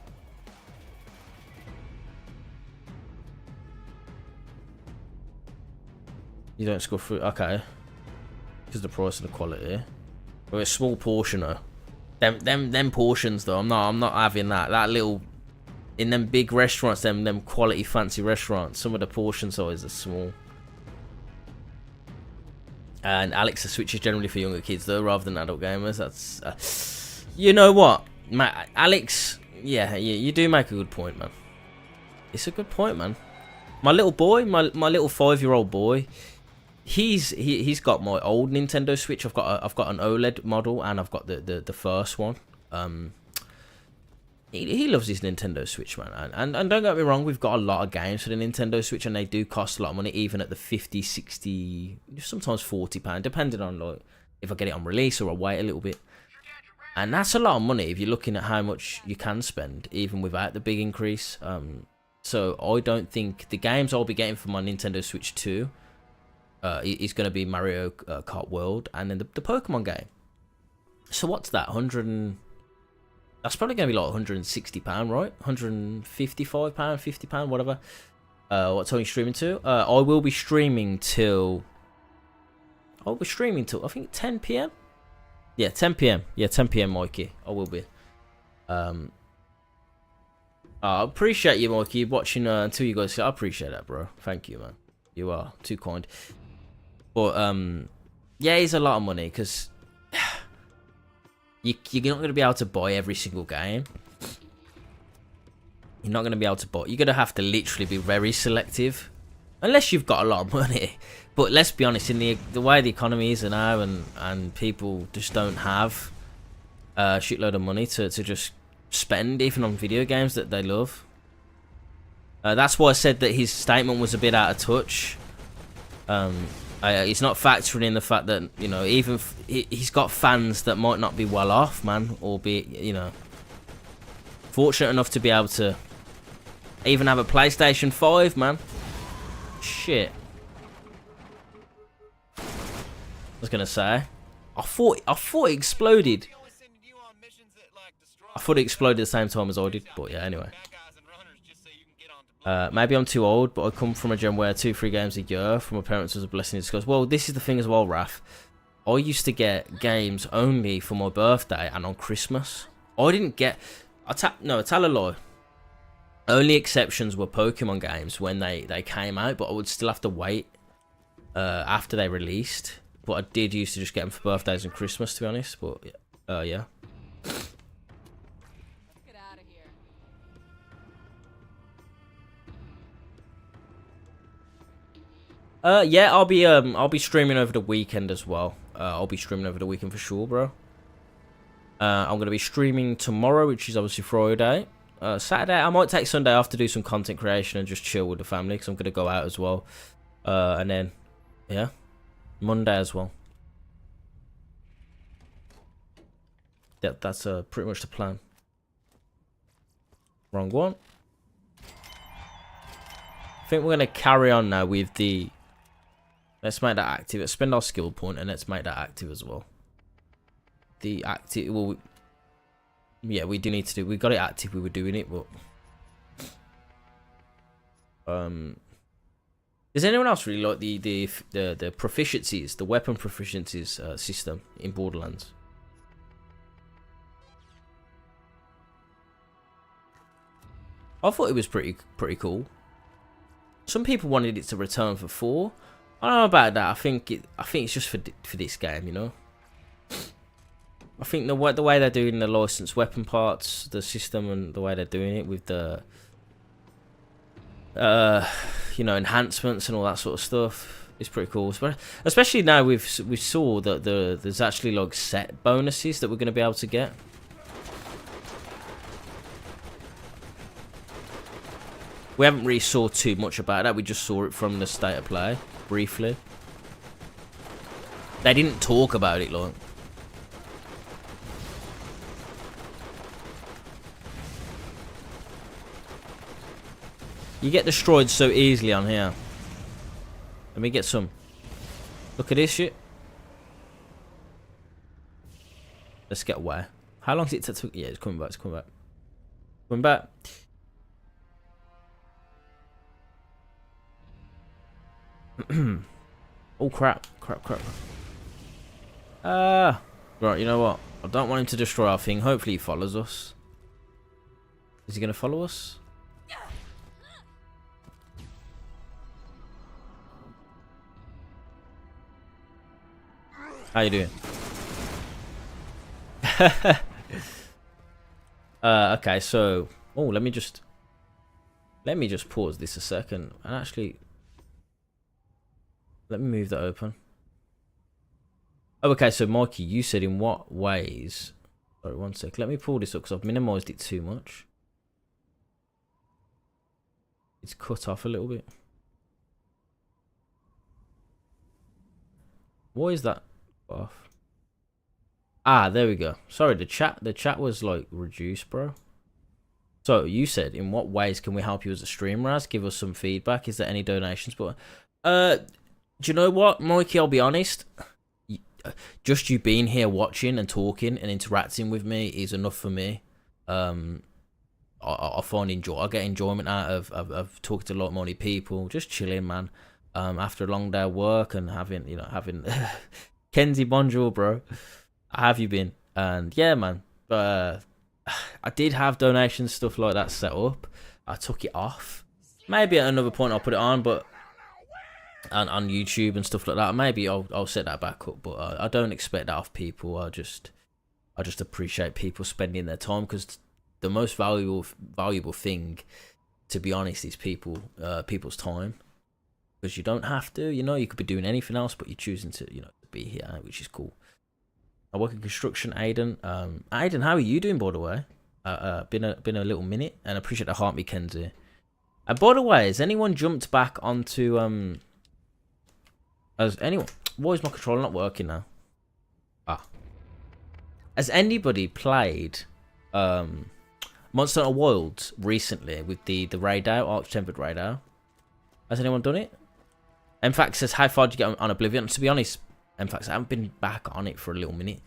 S1: you don't score through. Okay, because the price and the quality. But a small portion though. Them portions though. I'm not having that. That little in them big restaurants, them quality fancy restaurants. Some of the portion size are small. And Alex, the Switch is generally for younger kids though, rather than adult gamers. That's you know what, Alex. Yeah, you do make a good point, man. It's a good point, man. My little boy, my little 5-year-old boy, he's got my old Nintendo Switch. I've got an OLED model, and I've got the first one. He loves his Nintendo Switch, man. And don't get me wrong, we've got a lot of games for the Nintendo Switch, and they do cost a lot of money, even at the 50, 60, sometimes £40, depending on like if I get it on release or I wait a little bit. And that's a lot of money if you're looking at how much you can spend, even without the big increase. So I don't think the games I'll be getting for my Nintendo Switch 2 is going to be Mario Kart World, and then the Pokemon game. So what's that? That's probably going to be like £160, right? £155, £50, whatever. What time are you streaming to? I will be streaming till... I think 10 PM? Yeah, 10 PM. Yeah, 10 PM, Mikey. I will be. I appreciate you, Mikey, watching until you guys... I appreciate that, bro. Thank you, man. You are too kind. But, yeah, it's a lot of money, because... You're not going to be able to buy every single game. You're not going to be able to buy. You're going to have to literally be very selective. Unless you've got a lot of money. But let's be honest, in the way the economy is now, and people just don't have a shitload of money to just spend, even on video games that they love. That's why I said that his statement was a bit out of touch. He's not factoring in the fact that, you know, even he's got fans that might not be well off, man, or be, you know, fortunate enough to be able to even have a PlayStation 5, man. Shit. I was gonna say, I thought it exploded. I thought it exploded at the same time as I did, but yeah, anyway. Maybe I'm too old, but I come from a gen where 2-3 games a year from my parents was a blessing in disguise. Well, this is the thing as well, Raph. I used to get games only for my birthday and on Christmas. I didn't get... I tell a lie. Only exceptions were Pokemon games when they came out, but I would still have to wait after they released. But I did used to just get them for birthdays and Christmas, to be honest. But, yeah. Yeah, I'll be streaming over the weekend as well. I'll be streaming over the weekend for sure, bro. I'm gonna be streaming tomorrow, which is obviously Friday. Saturday, I might take Sunday off to do some content creation and just chill with the family, because I'm gonna go out as well. And then, yeah, Monday as well. Yep, that's pretty much the plan. Wrong one. I think we're gonna carry on now with the... Let's make that active. Let's spend our skill point and let's make that active as well. The active... Well, yeah, we do need to do... We got it active. We were doing it, but... Does anyone else really like the proficiencies, the weapon proficiencies system in Borderlands? I thought it was pretty cool. Some people wanted it to return for 4. I don't know about that. I think it's just for this game, you know. I think the way they're doing the licensed weapon parts, the system, and the way they're doing it with the you know, enhancements and all that sort of stuff is pretty cool. Especially now we saw that there's actually like set bonuses that we're going to be able to get. We haven't really saw too much about that. We just saw it from the state of play, briefly. They didn't talk about it, like. You get destroyed so easily on here. Let me get some. Look at this shit. Let's get away. How long does it take to... Yeah, it's coming back. It's coming back. Coming back. Oh, crap. Crap. Right, you know what? I don't want him to destroy our thing. Hopefully he follows us. Is he going to follow us? How you doing? Okay, so... Oh, let me just pause this a second. And actually... Let me move that open. Oh, okay, so Mikey, you said in what ways... Sorry, one sec. Let me pull this up because I've minimized it too much. It's cut off a little bit. What is that off? Ah, there we go. Sorry, the chat was like reduced, bro. So you said, in what ways can we help you as a streamer? As give us some feedback. Is there any donations? But do you know what, Mikey? I'll be honest. Just you being here, watching and talking and interacting with me is enough for me. I find I get enjoyment out of talking to a lot of money people, just chilling, man. After a long day of work and having Kenzie, bonjour, bro. How have you been? And yeah, man. I did have donations, stuff like that set up. I took it off. Maybe at another point I'll put it on, but on YouTube and stuff like that. Maybe I'll set that back up, but I don't expect that off people. I just appreciate people spending their time, because the most valuable thing, to be honest, is people's time. Because you don't have to, you could be doing anything else, but you're choosing to, be here, which is cool. I work in construction, Aiden. Aiden, how are you doing, by the way? Been a little minute, and I appreciate the heart me, Kenzie. And by the way, has anyone jumped back onto Why is my controller not working now? Has anybody played Monster Hunter Wilds recently with the radar, Arch-tempered radar? Has anyone done it? MFAX says, how far did you get on Oblivion? To be honest, MFAX, I haven't been back on it for a little minute.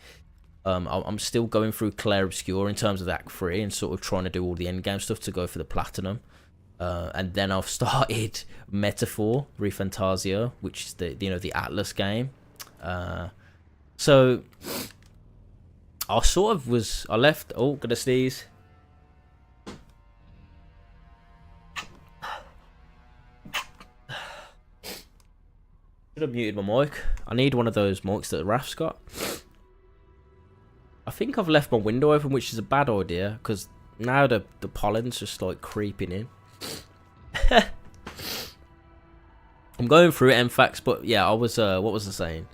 S1: I'm still going through Clair Obscure in terms of Act 3 and sort of trying to do all the endgame stuff to go for the Platinum. And then I've started Metaphor Refantasio, which is the Atlas game. So I left. Oh, gonna sneeze. Should have muted my mic. I need one of those mics that Raf's got. I think I've left my window open, which is a bad idea, because now the pollen's just like creeping in. I'm going through MFAX, but yeah, I was what was I saying?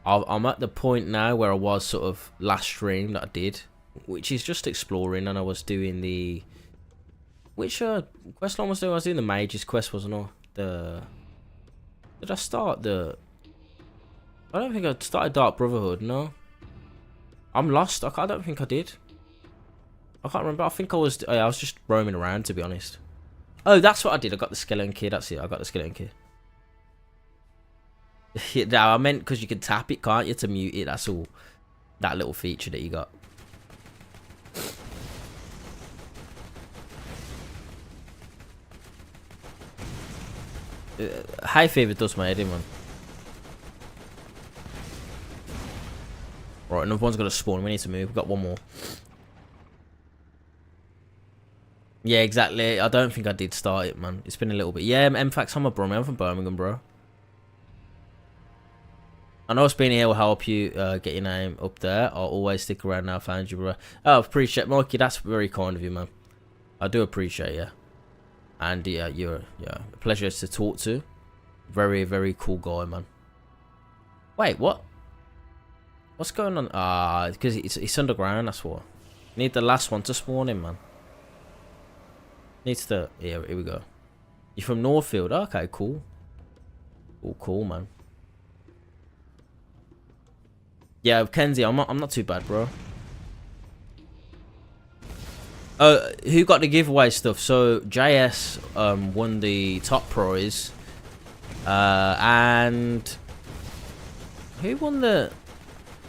S1: I'm at the point now where I was sort of last stream that I did, which is just exploring, and I was doing the quest line was doing. I was doing the Mage's quest, wasn't I? Did I start the? I don't think I started Dark Brotherhood. No, I'm lost. I don't think I did. I can't remember. I think I was just roaming around, to be honest. Oh, that's what I did. I got the skeleton key. That's it. I got the skeleton key. No, I meant because you can tap it, can't you, to mute it? That's all. That little feature that you got. High fever does my head in, man. Right, another one's got to spawn. We need to move. We've got one more. Yeah, exactly. I don't think I did start it, man. It's been a little bit. Yeah, in fact, I'm from Birmingham, bro. I know being here will help you get your name up there. I'll always stick around now. I found you, bro. Oh, appreciate Mikey. That's very kind of you, man. I do appreciate you. And yeah, you're a pleasure to talk to. Very, very cool guy, man. Wait, what? What's going on? Because it's underground. That's what. Need the last one to spawn in, man. Needs to. Yeah, here we go. You're from Northfield. Okay, cool. Cool, man. Yeah, Kenzie, I'm not too bad, bro. Who got the giveaway stuff? So JS won the top prize, and who won the?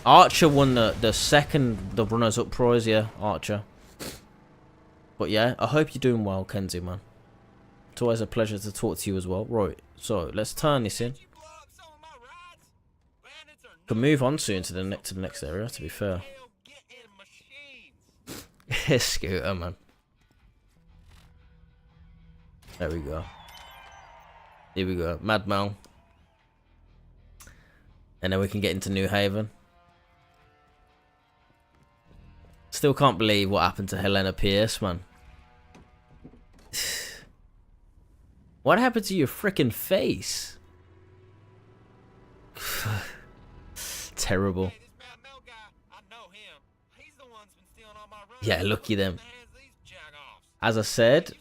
S1: Archer won the the runners up prize, yeah, Archer. But yeah, I hope you're doing well, Kenzie, man. It's always a pleasure to talk to you as well. Right, so let's turn this in. Can move on soon to the next area, to be fair. Scooter, man. There we go. Here we go. Mad Mel. And then we can get into New Haven. Still can't believe what happened to Helena Pierce, man. What happened to your freaking face? Terrible. Yeah, lucky them. As I said,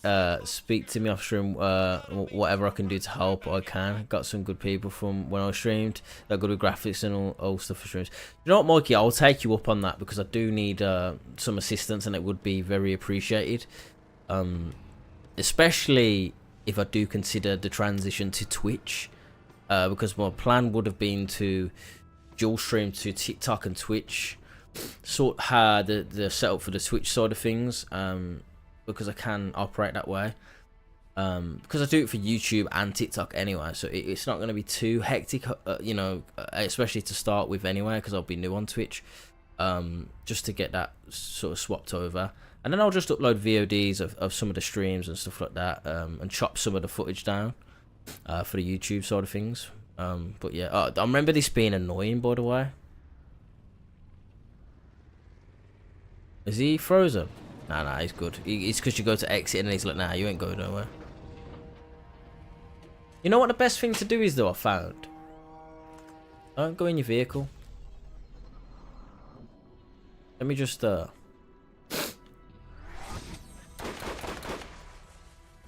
S1: speak to me off stream. Whatever I can do to help, I can. Got some good people from when I streamed. They're good with graphics and all stuff for streams. You know what, Mikey? I'll take you up on that because I do need some assistance, and it would be very appreciated. Especially if I do consider the transition to Twitch, because my plan would have been to dual stream to TikTok and Twitch. Sort the setup for the Twitch side of things. Because I can operate that way, because I do it for YouTube and TikTok anyway, so it's not going to be too hectic, you know, especially to start with anyway, because I'll be new on Twitch, just to get that sort of swapped over, and then I'll just upload VODs of some of the streams and stuff like that, and chop some of the footage down for the YouTube side of things. But yeah, I remember this being annoying, by the way. Is he frozen? Nah, he's good. It's because you go to exit and he's like, nah, you ain't going nowhere. You know what the best thing to do is, though, I found? Don't go in your vehicle. Let me just, Let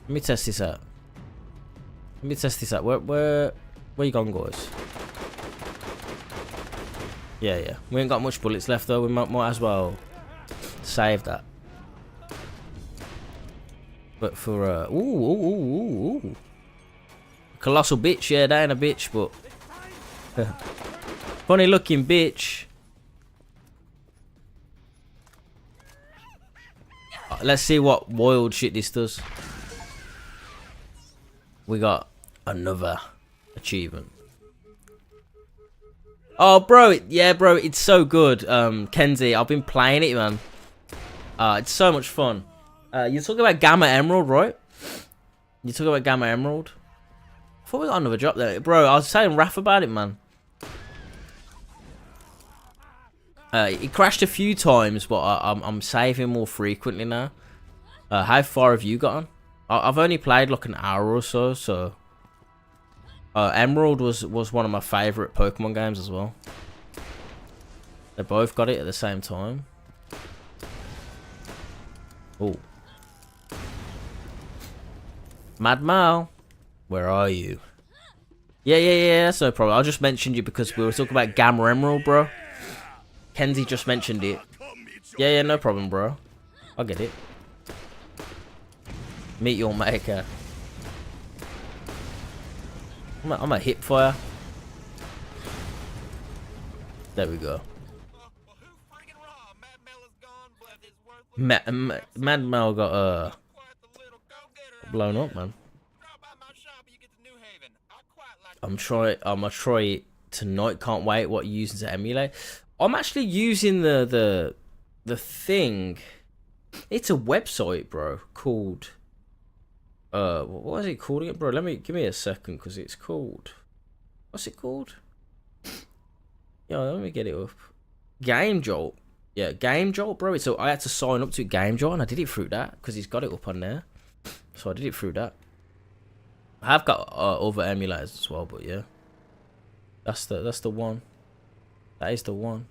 S1: me test this out. Where you gone, guys? Yeah. We ain't got much bullets left, though. We might as well save that. But for ooh. Colossal bitch, yeah, that ain't a bitch, but funny looking bitch. Let's see what wild shit this does. We got another achievement. Oh, bro, yeah, bro, it's so good. Kenzie, I've been playing it, man. It's so much fun. You're talking about Gamma Emerald, right? You're talking about Gamma Emerald? I thought we got another drop there. Bro, I was saying Raph about it, man. It crashed a few times, but I'm saving more frequently now. How far have you gotten? I've only played like an hour or so. Emerald was one of my favourite Pokemon games as well. They both got it at the same time. Oh. Mad Mal, where are you? Yeah, that's no problem. I just mentioned you because we were talking about Gamma Emerald, bro. Kenzie just mentioned it. Yeah, no problem, bro. I'll get it. Meet your maker. I'm a hip fire. There we go. Mad Mal got blown up, man. I'm gonna try it tonight. Can't wait. What you're using to emulate? I'm actually using the thing. It's a website, bro, called what is it called again, bro? Give me a second, because it's called, what's it called? Yeah, let me get it up. Game Jolt. Yeah, Game Jolt, bro. So I had to sign up to Game Jolt, and I did it through that because he's got it up on there. So I did it through that. I have got other emulators as well, but yeah, that's the one. That is the one.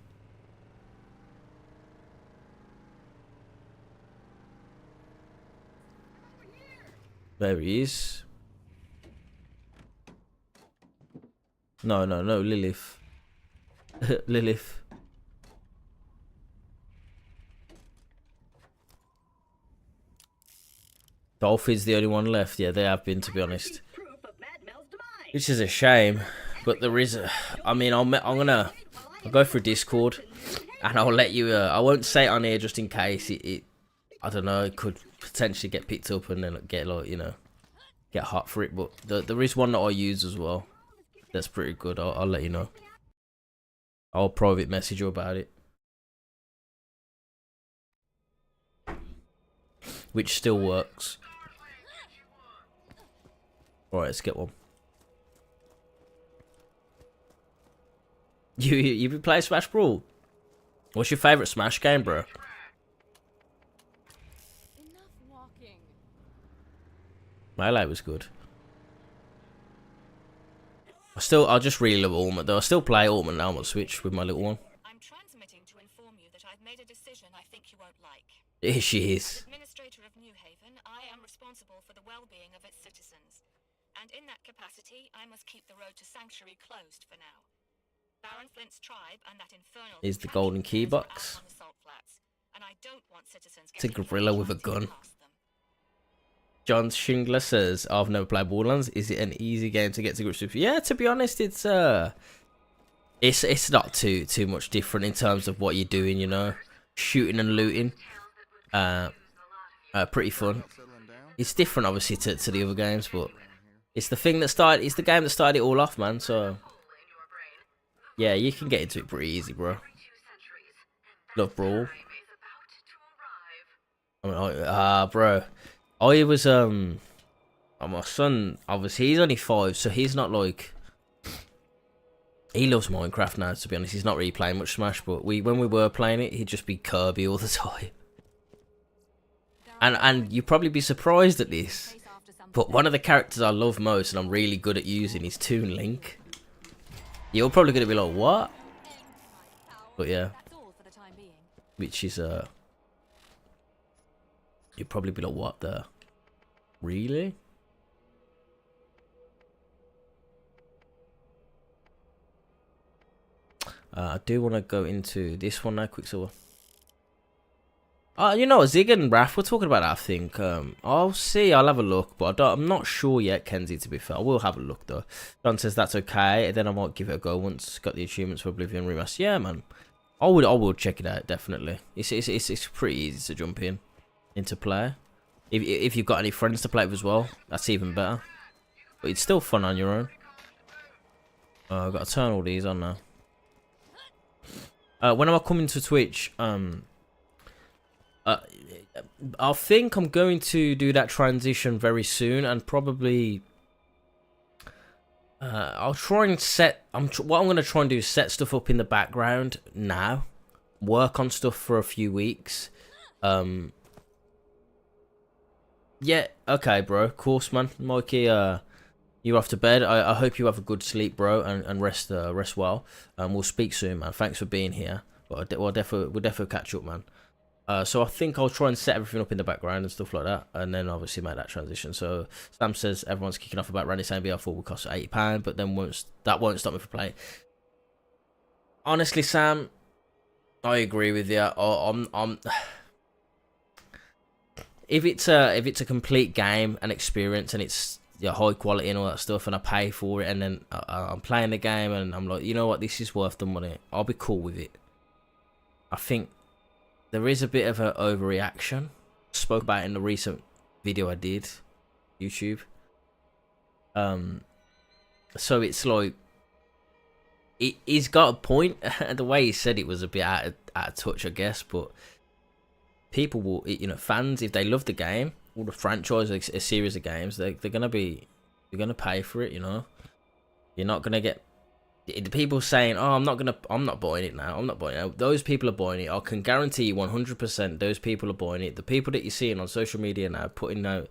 S1: There he is. No, Lilith. Lilith. Dolphin's the only one left. Yeah, they have been, to be honest. Which is a shame, but there is a... I mean, I'm gonna I'll go through Discord, and I'll let you. I won't say it on here just in case it. I don't know. It could potentially get picked up and then get like get hot for it. But there is one that I use as well. That's pretty good. I'll let you know. I'll private message you about it. Which still works. Alright, let's get one. You been playing Smash Brawl? What's your favourite Smash game, bro? Melee was good. I just really love Ultimate though. I still play Ultimate now on Switch with my little one.
S3: I'm transmitting to inform you that I've made a decision I think you won't like.
S1: Here she is.
S3: As Administrator of New Haven, I am responsible for the well-being of its citizens. And in that capacity, I must keep the road to Sanctuary closed for now. Baron Flint's tribe and that infernal
S1: Is the golden key box.
S3: And I don't want citizens
S1: It's a gorilla with a gun. John Shingler says, I've never played Borderlands. Is it an easy game to get to grips with? Yeah, to be honest, it's not too much different in terms of what you're doing, you know. Shooting and looting. Pretty fun. It's different obviously to the other games, but it's the game that started it all off, man, so yeah, you can get into it pretty easy, bro. Love Brawl. I mean, bro. I was my son, obviously he's only 5, so he's not like, he loves Minecraft now, to be honest. He's not really playing much Smash, but when we were playing it, he'd just be Kirby all the time. And you'd probably be surprised at this, but one of the characters I love most and I'm really good at using is Toon Link. You're probably gonna be like, what? But yeah, which is you'd probably be like, what the? Really? I do want to go into this one now, Quicksilver. You know, Zig and Raph were talking about that, I think. I'll see, I'll have a look, but I'm not sure yet, Kenzie, to be fair. I will have a look, though. John says that's okay, and then I might give it a go once got the achievements for Oblivion Remaster. Yeah, man. I will check it out, definitely. It's pretty easy to jump into play. If you've got any friends to play with as well, that's even better. But it's still fun on your own. I've got to turn all these on now. When am I coming to Twitch? I think I'm going to do that transition very soon, and probably I'll try and set. What I'm going to try and do is set stuff up in the background now, work on stuff for a few weeks. Yeah, okay, bro. Of course, man. Mikey, you're off to bed. I hope you have a good sleep, bro, and rest well. We'll speak soon, man. Thanks for being here. But we'll definitely catch up, man. So I think I'll try and set everything up in the background and stuff like that, and then obviously make that transition. So Sam says everyone's kicking off about Randy saying BR4 will cost £80, but then that won't stop me from playing. Honestly, Sam, I agree with you. I'm if it's a complete game and experience and it's high quality and all that stuff, and I pay for it, and then I'm playing the game and I'm like, you know what, this is worth the money, I'll be cool with it. I think there is a bit of an overreaction. Spoke about it in the recent video I did, YouTube. So it's like, he's got a point. The way he said it was a bit out of touch, I guess, but people will, fans, if they love the game or the franchise, like a series of games, they're gonna pay for it. You're not gonna get the people saying, "Oh, I'm not buying it now. I'm not buying it." Those people are buying it. I can guarantee you 100%. Those people are buying it. The people that you're seeing on social media now putting out,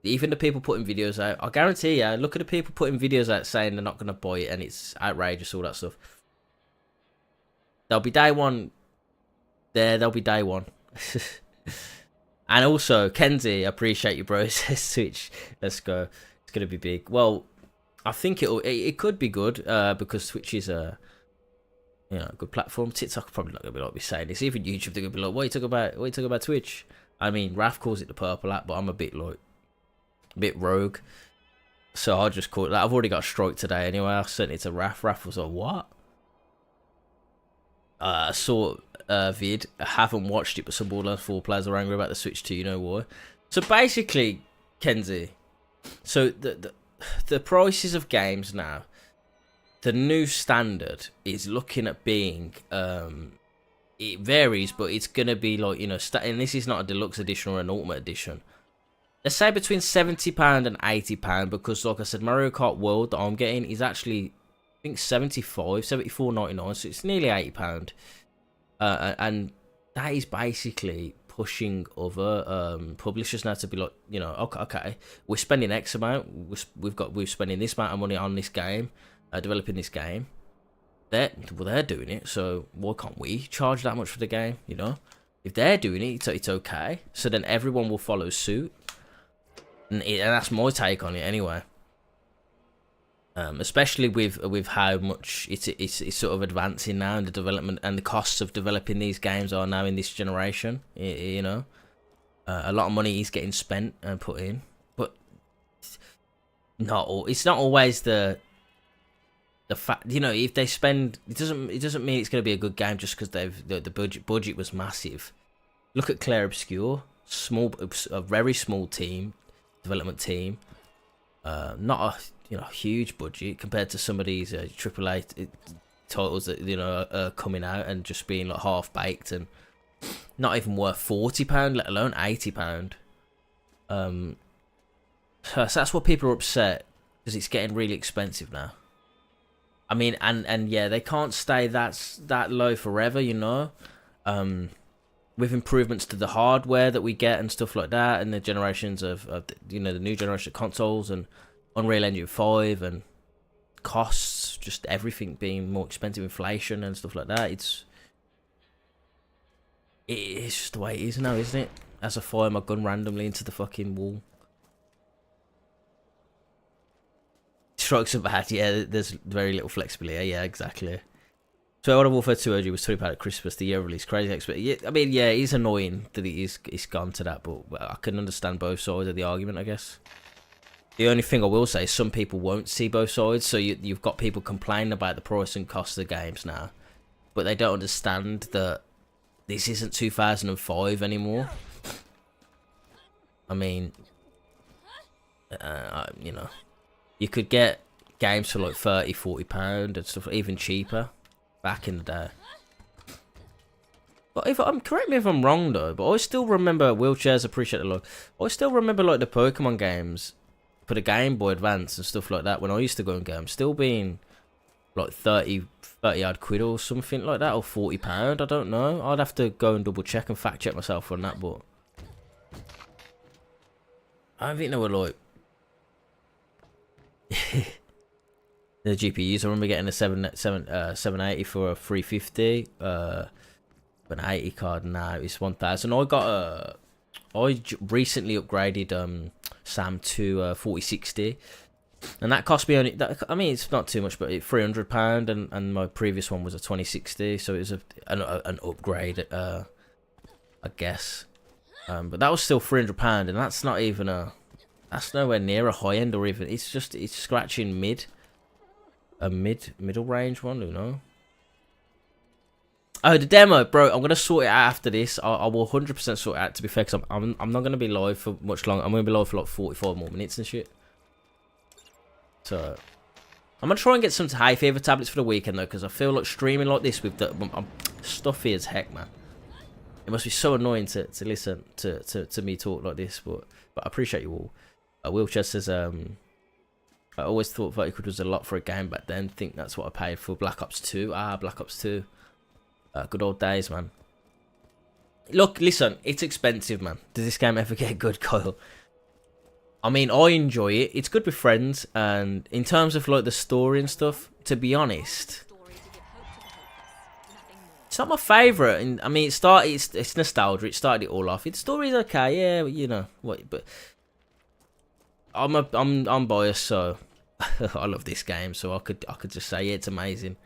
S1: even the people putting videos out, I guarantee you, look at the people putting videos out saying they're not gonna buy it and it's outrageous, all that stuff. There'll be day one. There'll be day one. And also, Kenzie, I appreciate you, bro. Says Twitch, let's go. It's gonna be big. Well, I think it could be good because Twitch is a good platform. TikTok probably not gonna be like we saying this. Even YouTube, they're gonna be like, what you talk about Twitch? I mean, Raph calls it the purple app, but I'm a bit rogue, so I'll just call it that. I've already got a strike today anyway. I sent it to Raph. Raph was like, what? I saw a vid. I haven't watched it, but some Borderlands 4 players are angry about the Switch 2. You know why? So basically, Kenzie. So the prices of games now. The new standard is looking at being. It varies, but it's gonna be like, you know, and this is not a deluxe edition or an ultimate edition. Let's say between £70 and £80, because like I said, Mario Kart World that I'm getting is actually, I think, 74.99, so it's nearly £80. And that is basically pushing other publishers now to be like, you know, okay, we're spending X amount, we're spending this amount of money on this game, developing this game. They're doing it, so why can't we charge that much for the game? You know, if they're doing it, it's okay. So then everyone will follow suit, and that's my take on it anyway. Especially with how much it's sort of advancing now, and the development and the costs of developing these games are now in this generation. You know, a lot of money is getting spent and put in, but it's not always the fact, you know, if they spend, it doesn't mean it's going to be a good game just because the budget was massive. Look at Claire Obscure, a very small development team, not a huge budget compared to some of these AAA titles that, you know, are coming out and just being like half baked and not even worth £40, let alone £80. So that's what people are upset, because it's getting really expensive now. I mean, and yeah, they can't stay that low forever, you know. With improvements to the hardware that we get and stuff like that, and the generations of you know, the new generation of consoles and Unreal Engine 5 and costs, just everything being more expensive, inflation and stuff like that. It's just the way it is now, isn't it? As I fire my gun randomly into the fucking wall. Strikes are bad, yeah, there's very little flexibility, yeah, exactly. So Modern Warfare 2 OG was £20 at Christmas, the year of release, crazy expert. Yeah, I mean, yeah, it's annoying that it's gone to that, but I can understand both sides of the argument, I guess. The only thing I will say is some people won't see both sides, so you've got people complaining about the price and cost of the games now, but they don't understand that this isn't 2005 anymore. I mean, you know, you could get games for like £30-40 and stuff, even cheaper back in the day. But correct me if I'm wrong though, but I still remember wheelchairs, appreciate the lot. I still remember like the Pokemon games for the Game Boy Advance and stuff like that when I used to go and get them, still being like 30 odd quid or something like that, or £40. I don't know. I'd have to go and double check and fact check myself on that, but I don't think they were like the GPUs. I remember getting a 780 for a 350. An 80 card now is 1000. I recently upgraded Sam to 4060, and that cost me only. I mean, it's not too much, but £300, and my previous one was a 2060, so it was an upgrade, I guess. But that was still £300, and that's not even that's nowhere near a high end, or even it's scratching middle range one, you know. Oh, the demo, bro. I'm gonna sort it out after this. I will 100% sort it out. To be fair, because I'm not gonna be live for much longer. I'm gonna be live for like 45 more minutes and shit. So I'm gonna try and get some high fever tablets for the weekend though, because I feel like streaming like this with I'm stuffy as heck, man. It must be so annoying to listen to me talk like this, but I appreciate you all. Wheelchair says I always thought 30 quid was a lot for a game back then. Think that's what I paid for Black Ops 2. Black Ops 2. Good old days, man. Look, listen, it's expensive, man. Does this game ever get good, Kyle? I mean, I enjoy it. It's good with friends, and in terms of like the story and stuff, to be honest, it's not my favourite. And I mean, it's nostalgia. It started it all off. Its story's okay, yeah, you know what, but I'm biased, so I love this game, so I could just say yeah, it's amazing.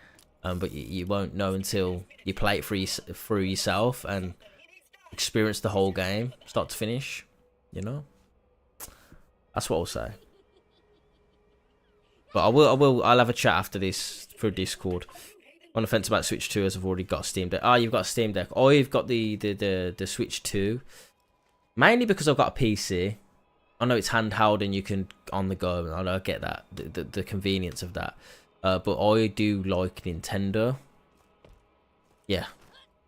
S1: But you won't know until you play it through yourself and experience the whole game, start to finish. You know, that's what I'll say. But I'll have a chat after this through Discord. on the fence about Switch 2 as I've already got a Steam Deck. Ah, you've got a Steam Deck. I've got the Switch 2. Mainly because I've got a PC. I know it's handheld and you can on the go. And I get that. The convenience of that. But I do like Nintendo. Yeah.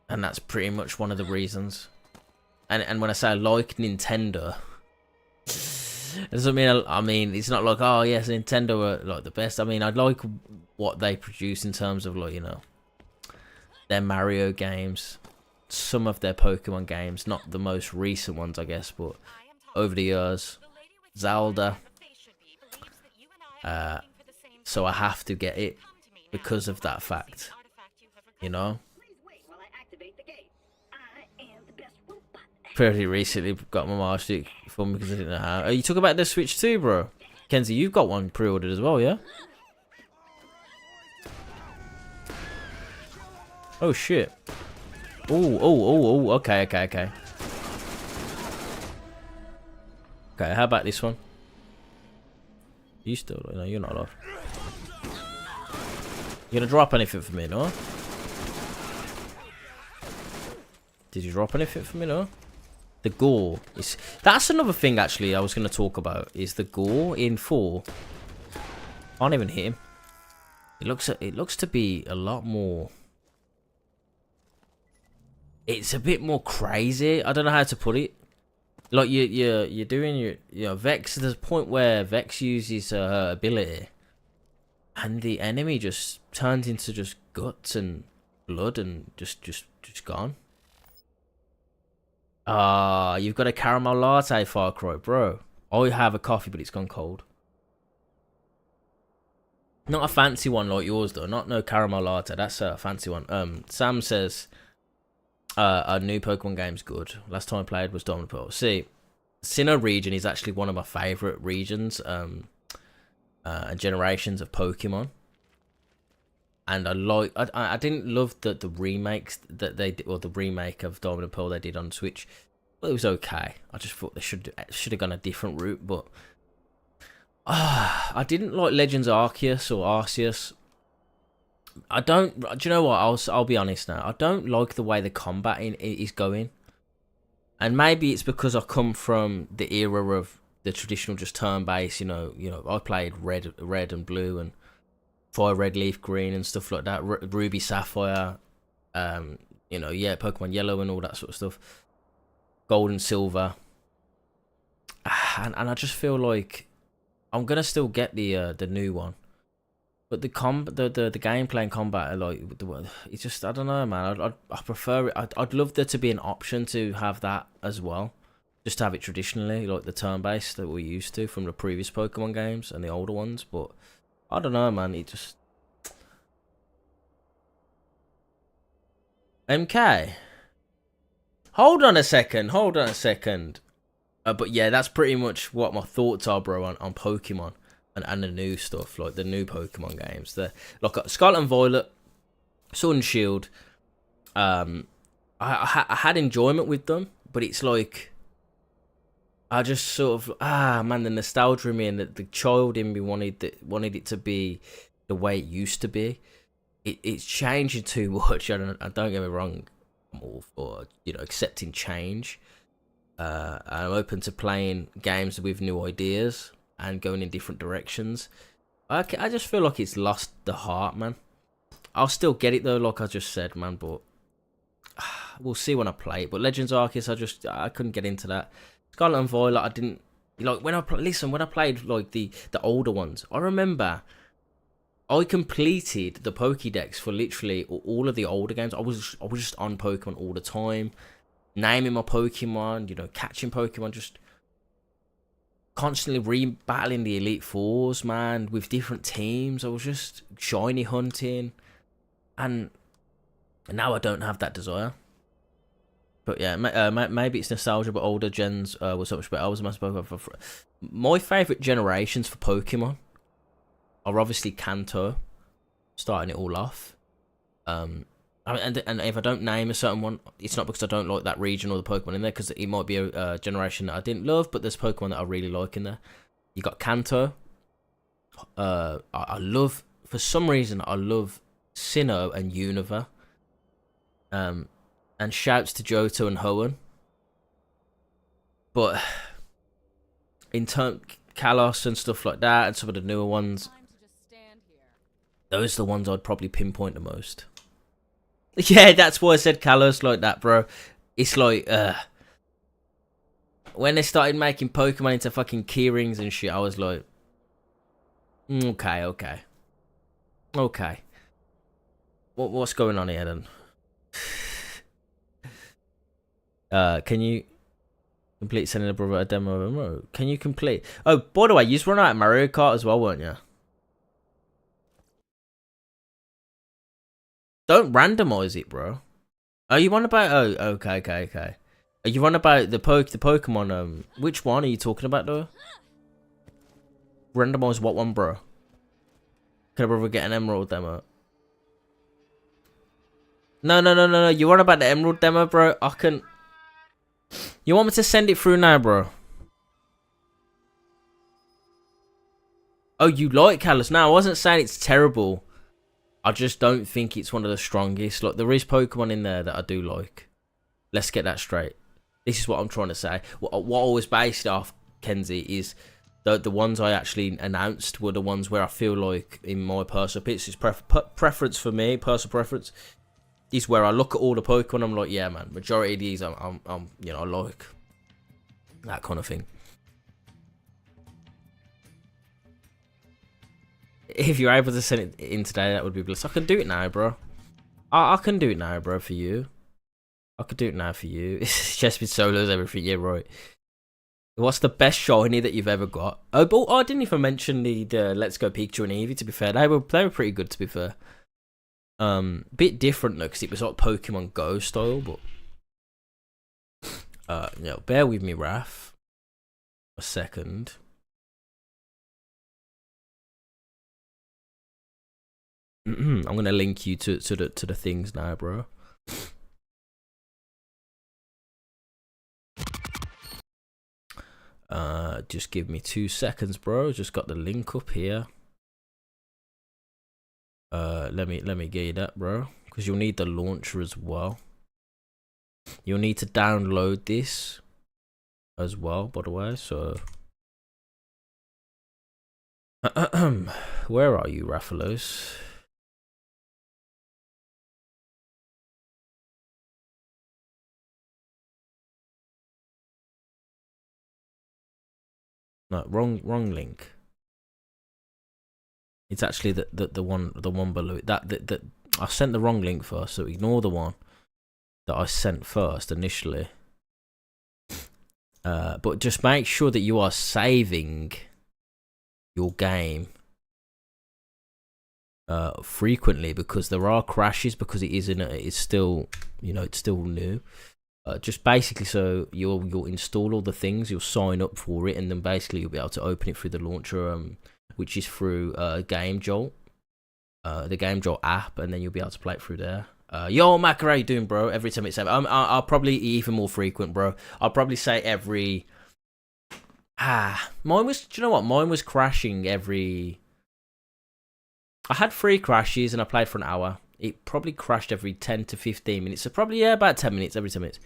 S1: And that's pretty much one of the reasons. And when I say I like Nintendo, it doesn't mean I mean it's not like, oh yes, Nintendo are like the best. I mean, I like what they produce in terms of, like, you know, their Mario games, some of their Pokemon games, not the most recent ones, I guess, but over the years, Zelda. So I have to get it because of that fact, you know. Pretty recently got my Master Chief for me because I didn't know how. Are you talking about the Switch 2, bro? Kenzie, you've got one pre-ordered as well, yeah? Oh shit. Oh, okay. Okay, how about this one? You still, no, you're not alive. You gonna drop anything for me, no? Did you drop anything for me, no? The gore is, that's another thing actually I was going to talk about, is the gore in 4. Can't even hit him. It looks to be a lot more, it's a bit more crazy. I don't know how to put it. Like you're doing your, you know, Vex, there's a point where Vex uses her ability and the enemy just turns into just guts and blood and just gone. Ah, you've got a caramel latte, Far Cry, bro. I have a coffee, but it's gone cold. Not a fancy one like yours, though. Not no caramel latte. That's a fancy one. Sam says, a new Pokemon game's good. Last time I played was Diamond and Pearl. See, Sinnoh region is actually one of my favourite regions, and generations of Pokemon. And I didn't love the remakes that they did, or the remake of Diamond and Pearl they did on Switch. Well, it was okay. I just thought they should have gone a different route. But I didn't like Legends Arceus or Arceus. I don't. Do you know what? I'll be honest now. I don't like the way the combat is going. And maybe it's because I come from the era of the traditional just turn-based. You know, I played red and blue and Fire Red, Leaf Green and stuff like that. Ruby, Sapphire, you know, yeah, Pokemon Yellow and all that sort of stuff. Gold and Silver. And I just feel like I'm gonna still get the new one, but the gameplay and combat are like, it's just, I don't know, man. I prefer it. I'd love there to be an option to have that as well, just to have it traditionally, like the turn-based that we're used to from the previous Pokemon games and the older ones, but I don't know, man. It just... MK. Hold on a second. But yeah, that's pretty much what my thoughts are, bro, on Pokemon and the new stuff, like the new Pokemon games. Like Scarlet and Violet, Sword and Shield. I had enjoyment with them, but it's like, I just sort of, man, the nostalgia in me and the child in me wanted it to be the way it used to be. It's changing too much. And don't get me wrong, I'm all for, you know, accepting change. I'm open to playing games with new ideas and going in different directions. I just feel like it's lost the heart, man. I'll still get it though, like I just said, man, but we'll see when I play it. But Legends Arceus, I couldn't get into that. Scarlet and Violet, I didn't like when I played like the older ones. I remember I completed the Pokédex for literally all of the older games. I was just on Pokemon all the time, naming my Pokemon, you know, catching Pokemon, just constantly re-battling the Elite Fours, man, with different teams. I was just shiny hunting, and now I don't have that desire. But yeah, maybe it's nostalgia, but older gens were so much better. I was my favourite generations for Pokemon are obviously Kanto, starting it all off. And if I don't name a certain one, it's not because I don't like that region or the Pokemon in there, because it might be a generation that I didn't love, but there's Pokemon that I really like in there. You got Kanto. I love, for some reason, I love Sinnoh, and Unova. And shouts to Johto and Hoenn. But in turn, Kalos and stuff like that, and some of the newer ones, those are the ones I'd probably pinpoint the most. Yeah, that's why I said Kalos like that, bro. It's like, when they started making Pokemon into fucking keyrings and shit, I was like, okay. What's going on here then? Can you complete sending a brother a demo of Mario? Can you complete? Oh, by the way, you just run out of Mario Kart as well, weren't you? Don't randomize it, bro. Are you on about? Oh, okay. Are you on about the Pokemon? Which one are you talking about, though? Randomize what one, bro? Can a brother get an Emerald demo? No. You on about the Emerald demo, bro? I can. You want me to send it through now, bro? Oh, you like Kalos? No, I wasn't saying it's terrible. I just don't think it's one of the strongest. Like, there is Pokemon in there that I do like. Let's get that straight. This is what I'm trying to say. What I was based off, Kenzie, is the ones I actually announced were the ones where I feel like, in my personal opinion, it's preference for me, personal preference, is where I look at all the Pokemon. I'm like, yeah, man. Majority of these, I'm you know, I like that kind of thing. If you're able to send it in today, that would be bliss. I can do it now, bro. I can do it now, bro, for you. I could do it now for you. It's just with solos, everything. Yeah, right. What's the best shiny that you've ever got? Oh, but I didn't even mention the Let's Go Pikachu and Eevee, to be fair. They were pretty good, to be fair. Bit different, though, because it was like Pokemon Go style, but... you know, bear with me, Raph. A second. I'm gonna link you to the things now, bro. Just give me 2 seconds, bro. Just got the link up here. Let me get you that, bro, because you'll need the launcher as well. You'll need to download this as well, by the way. So, where are you, Raffalos? No, wrong link. It's actually the one below it. That I sent the wrong link first, so ignore the one that I sent first initially. But just make sure that you are saving your game frequently, because there are crashes, because it's still, you know, it's still new. Just basically, so you'll install all the things, you'll sign up for it, and then basically you'll be able to open it through the launcher, which is through Game Jolt, the Game Jolt app, and then you'll be able to play it through there. Yo, Mac, how you doing, bro? Every time it's ever, I'll probably even more frequent, bro. I'll probably say every. Mine was. Do you know what? Mine was crashing every. I had 3 crashes and I played for an hour. It probably crashed every 10 to 15 minutes. So probably, yeah, about 10 minutes, every 10 minutes.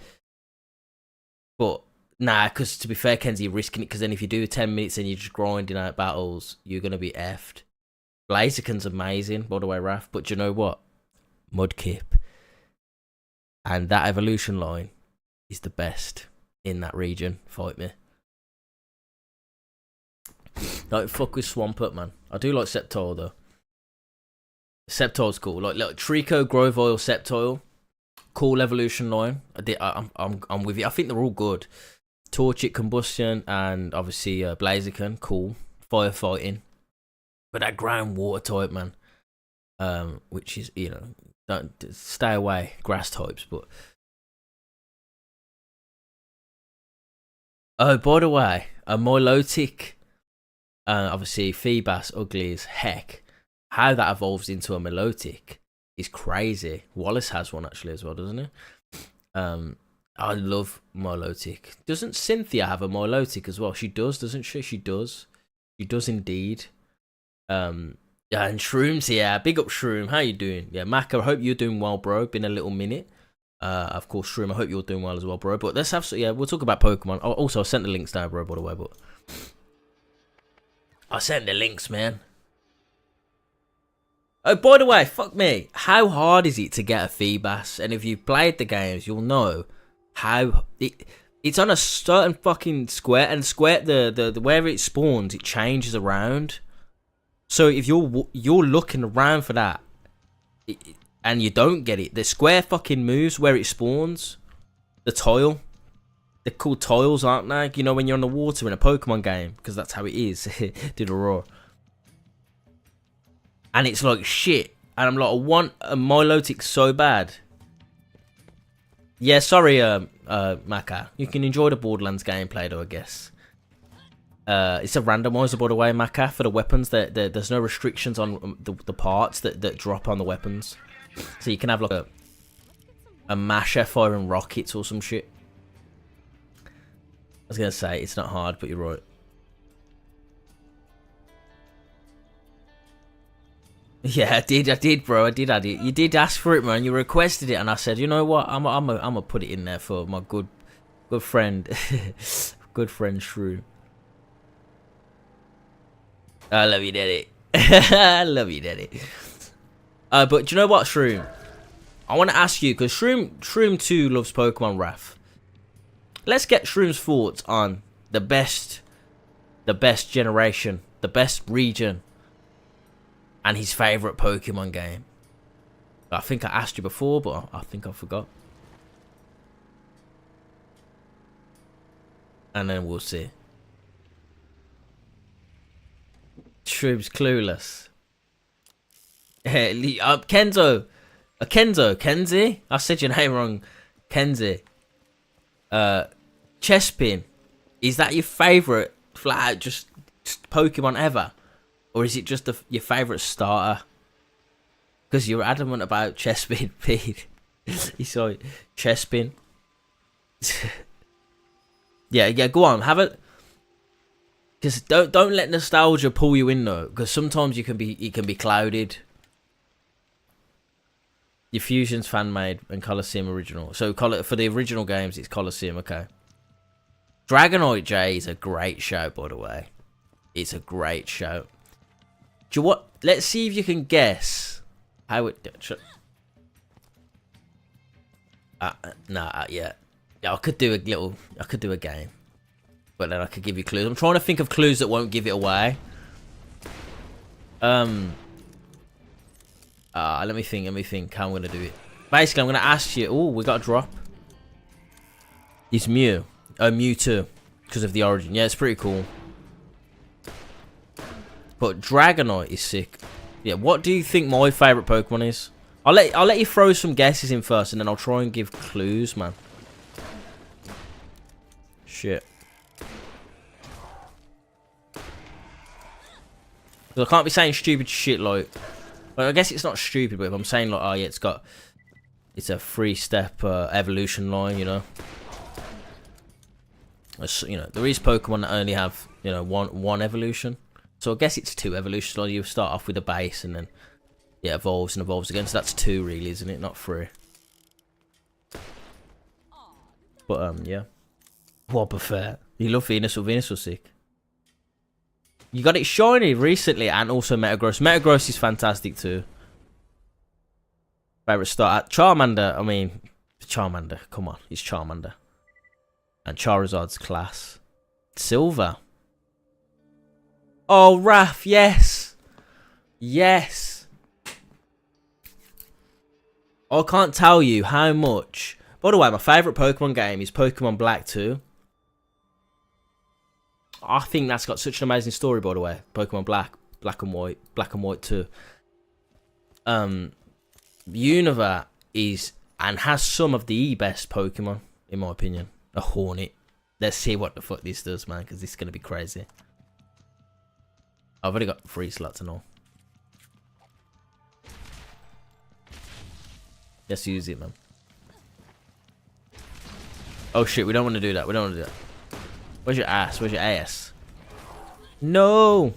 S1: But, nah, because to be fair, Kenzie, you're risking it, because then if you do 10 minutes and you're just grinding out battles, you're going to be effed. Blaziken's amazing, by the way, Raph. But do you know what? Mudkip. And that evolution line is the best in that region. Fight me. Don't fuck with Swampert, man. I do like Sceptile, though. Sceptile's cool. Like Trico, Grovyle, Sceptile, cool evolution line. I'm with you. I think they're all good. Torchic, Combustion, and obviously Blaziken, cool. Firefighting, but that ground water type, man. Which is, you know, don't stay away. Grass types, but. Oh, by the way, a Milotic, obviously Feebas, ugly as heck. How that evolves into a Milotic is crazy. Wallace has one actually as well, doesn't he? I love Milotic. Doesn't Cynthia have a Milotic as well? She does, doesn't she? She does. She does indeed. Yeah, and Shroom's here. Big up Shroom. How you doing? Yeah, Mac, I hope you're doing well, bro. Been a little minute. Of course, Shroom, I hope you're doing well as well, bro. But let's have yeah, we'll talk about Pokemon. Oh, also, I sent the links down, bro, by the way, but I sent the links, man. Oh, by the way, fuck me. How hard is it to get a Feebas? And if you've played the games, you'll know how it's on a certain fucking square, and the where it spawns, it changes around. So if you're looking around for that, and you don't get it, the square fucking moves where it spawns. The tile. They're called tiles, aren't they? You know when you're on the water in a Pokemon game, because that's how it is. Did a roar. And it's like shit. And I'm like, I want a Milotic so bad. Yeah, sorry, Maka. You can enjoy the Borderlands gameplay though, I guess. It's a randomizer, by the way, Maka, for the weapons. There's no restrictions on the parts that drop on the weapons. So you can have like a masher firing rockets or some shit. I was gonna say, it's not hard, but you're right. Yeah, I did, bro. I did add it. You did ask for it, man. You requested it, and I said, you know what? I'm gonna put it in there for my good friend, good friend Shrew. I love you, Daddy. I love you, Daddy. But do you know what, Shroom? I want to ask you, because Shroom 2 loves Pokemon Wrath. Let's get Shroom's thoughts on the best generation, the best region, and his favourite Pokemon game. I think I asked you before, but I think I forgot. And then we'll see. Shroom's clueless. Kenzie? I said your name wrong. Kenzie. Chespin. Is that your favourite flat out just Pokemon ever? Or is it just your favourite starter? Because you're adamant about Chespin, Pete. You saw it. Chespin. yeah, go on. Have it. Because don't let nostalgia pull you in though. Because sometimes it can be clouded. Your Fusion's fan made and Colosseum original. So for the original games, it's Colosseum. Okay. Dragonite J is a great shout, by the way. It's a great shout. Do you what? Let's see if you can guess how it. Yeah. I could do a game, but then I could give you clues. I'm trying to think of clues that won't give it away. Let me think how I'm gonna do it. Basically, I'm gonna ask you. Oh, we got a drop. It's Mew. Mewtwo, because of the origin. Yeah, it's pretty cool. But Dragonite is sick. Yeah, what do you think my favourite Pokemon is? I'll let you throw some guesses in first, and then I'll try and give clues, man. Shit. I can't be saying stupid shit like. Well, I guess it's not stupid, but if I'm saying like, oh yeah, it's a 3-step evolution line, you know. You know, there is Pokemon that only have, you know, one evolution. So I guess it's 2 evolutions. Like you start off with a base and then yeah, evolves and evolves again. So that's 2 really, isn't it? Not 3. But yeah. Wobbuffet. You love Venusaur. Venusaur sick. You got it shiny recently, and also Metagross. Metagross is fantastic too. Favorite starter. Charmander. I mean, Charmander. Come on, it's Charmander. And Charizard's class. Silver. Oh, Raph, yes. Yes. I can't tell you how much. By the way, my favourite Pokemon game is Pokemon Black 2. I think that's got such an amazing story, by the way. Pokemon Black and White 2. Unova is and has some of the best Pokemon, in my opinion. A Hornet. Let's see what the fuck this does, man, because this is going to be crazy. I've already got 3 slots and all. Let's use it, man. Oh shit, we don't want to do that. We don't want to do that. Where's your ass? Where's your ass? No!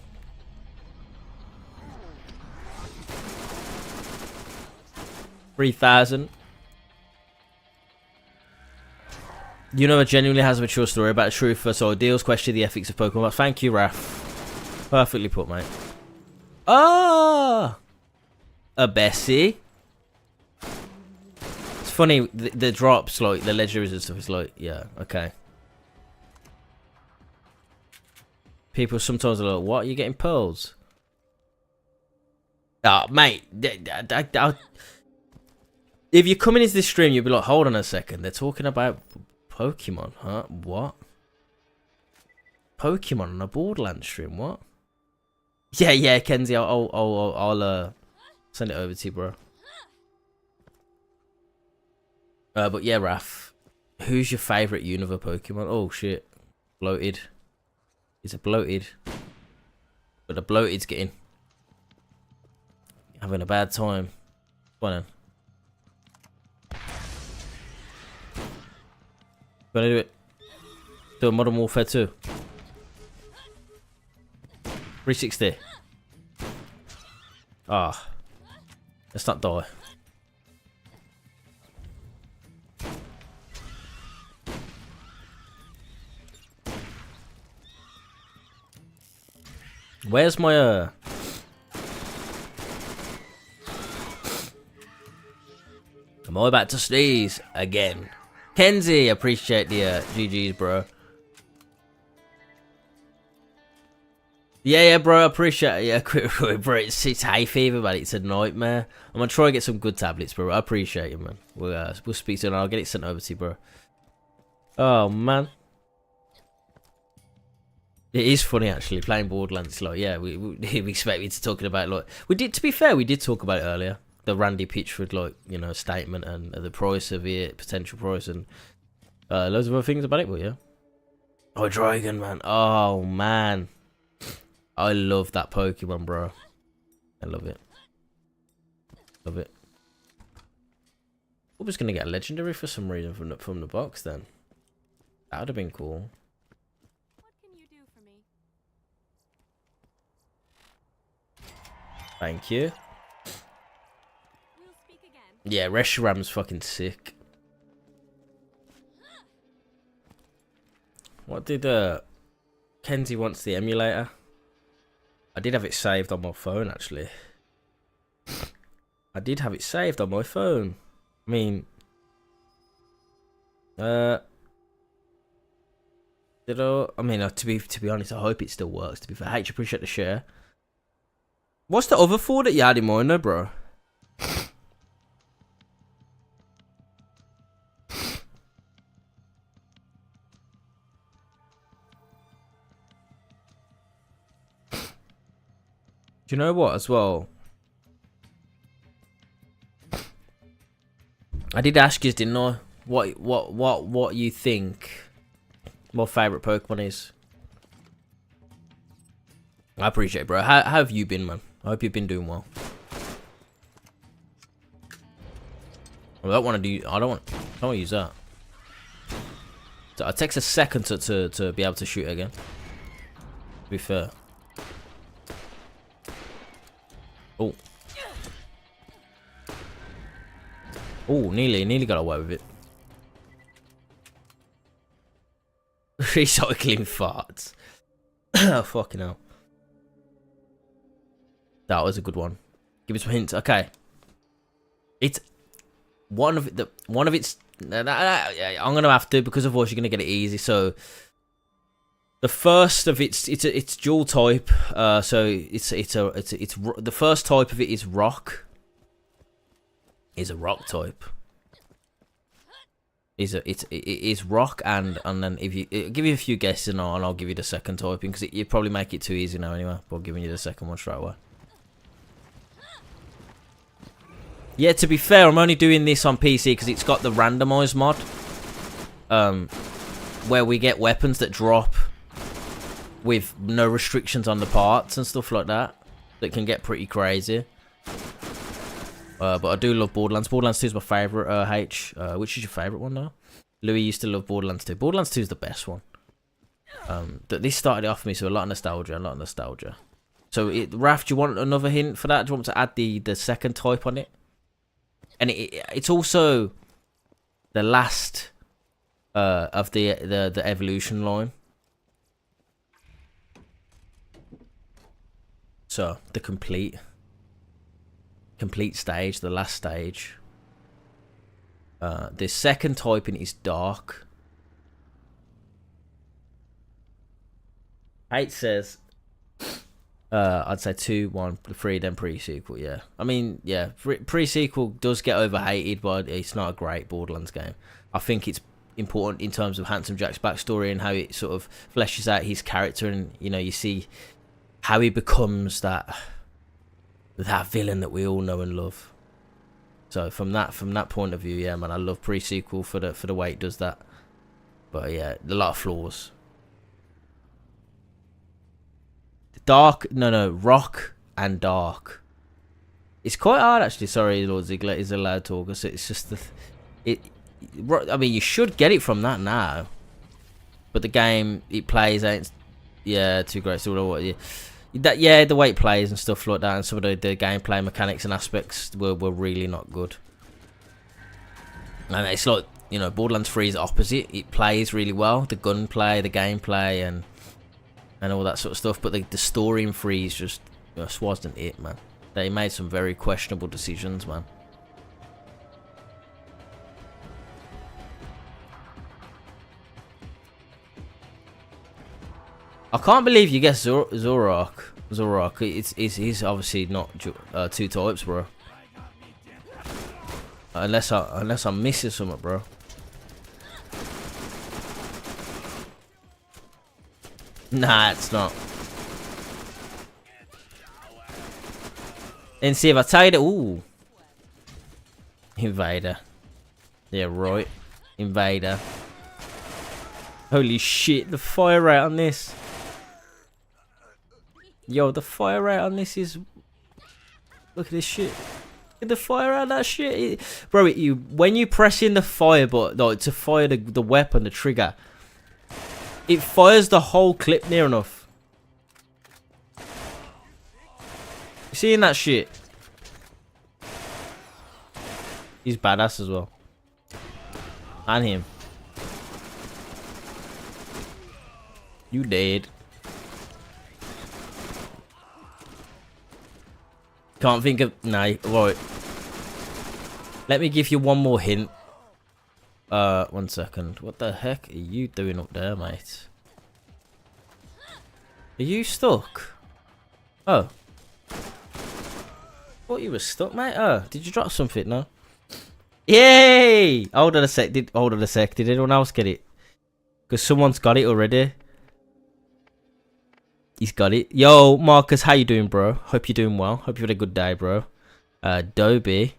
S1: 3,000. You know, it genuinely has a mature story about the truth versus ideals, question the ethics of Pokemon. Thank you, Raph. Perfectly put, mate. Ah, a Bessie. It's funny, the drops, like, the legendaries and stuff is like, yeah, okay. People sometimes are like, what, are you getting pearls? Ah, mate, if you're coming into this stream, you'll be like, hold on a second, they're talking about Pokemon, huh? What? Pokemon on a Borderlands stream, what? Yeah, Kenzie, I'll send it over to you, bro. But yeah, Raph, who's your favourite Unova Pokemon? Oh shit, bloated. Is it bloated? But the bloated's having a bad time. Come on then. Gonna do it. Do a Modern Warfare 2. 360. Ah. Let's not die. Where's my Am I about to sneeze again? Kenzie, appreciate the GG's, bro. Yeah, bro, I appreciate it. Yeah, bro, it's hay fever, man. It's a nightmare. I'm gonna try and get some good tablets, bro. I appreciate it, man. We'll speak soon. I'll get it sent over to you, bro. Oh man, it is funny actually playing Borderlands. Like, yeah, we expect me to talking about, like, we did. To be fair, we did talk about it earlier. The Randy Pitchford, like, you know, statement and the price of it, potential price, and loads of other things about it. But yeah, oh, Dragon, man. Oh man. I love that Pokemon, bro. I love it. Love it. I was gonna get a legendary for some reason from the box then. That would have been cool.
S4: What can you do for me?
S1: Thank you.
S4: We'll speak again.
S1: Yeah, Reshiram's fucking sick. What did Kenzie wants the emulator? I did have it saved on my phone, actually. I did have it saved on my phone. I mean, did I? I mean, to be honest, I hope it still works. To be fair, H, appreciate the share. What's the other four that you had in mind, though, bro? Do you know what, as well? I did ask you, didn't I? What you think my favourite Pokemon is? I appreciate it, bro. How have you been, man? I hope you've been doing well. I don't want to do. I don't want to use that. So it takes a second to be able to shoot again. To be fair. Oh. Oh, nearly got away with it. Recycling farts. Oh, fucking hell. That was a good one. Give me some hints. Okay. It's one of its. I'm gonna have to, because otherwise you're gonna get it easy. So the first of it's dual type. So it's the first type of it is rock. Is a rock type. It is rock, and then if you give you a few guesses and I'll give you the second typing, because you probably make it too easy now anyway. But giving you the second one straight away. Yeah, to be fair, I'm only doing this on PC because it's got the randomize mod, where we get weapons that drop with no restrictions on the parts and stuff like that. That can get pretty crazy. But I do love Borderlands. Borderlands 2 is my favourite, H. Which is your favourite one now? Louis used to love Borderlands 2. Borderlands 2 is the best one. This started it off for me, so a lot of nostalgia, So, Raph, do you want another hint for that? Do you want me to add the second type on it? and it's also the last of the evolution line. So the complete stage, the last stage. The second typing is dark. 8 says, I'd say 2, 1, 3, then pre-sequel. Yeah, I mean, yeah, pre-sequel does get overhated, but it's not a great Borderlands game. I think it's important in terms of Handsome Jack's backstory and how it sort of fleshes out his character, and you know, you see how he becomes that villain that we all know and love. So from that point of view, yeah, man, I love pre-sequel for the way it does that. But yeah, a lot of flaws. Rock and dark. It's quite hard actually. Sorry, Lord Ziegler is a loud talker. So it's just I mean, you should get it from that now, but the game it plays ain't, yeah, too great. So what? Yeah, the way it plays and stuff like that, and some of the gameplay mechanics and aspects were really not good. And it's like, you know, Borderlands 3 is the opposite. It plays really well, the gunplay, the gameplay, and all that sort of stuff. But the story in 3 is just wasn't it, man. They made some very questionable decisions, man. I can't believe you guessed Zorak. He's obviously not 2 types, bro. Unless I'm missing something, bro. Nah, it's not. And see if I tell you that. Ooh, Invader. Yeah, right. Invader. Holy shit! The fire rate on this. Yo, the fire rate on this is... Look at this shit. Look at the fire rate on that shit. Bro, when you press in the fire button, like, to fire the weapon, the trigger, it fires the whole clip near enough. You seeing that shit? He's badass as well. And him. You dead. Can't think of... Nah, right. Let me give you one more hint. 1 second. What the heck are you doing up there, mate? Are you stuck? Oh. Thought you were stuck, mate. Oh, did you drop something? No? Yay! Hold on a sec. Did anyone else get it? Because someone's got it already. He's got it. Yo, Marcus, how you doing, bro? Hope you're doing well. Hope you had a good day, bro. Dobby,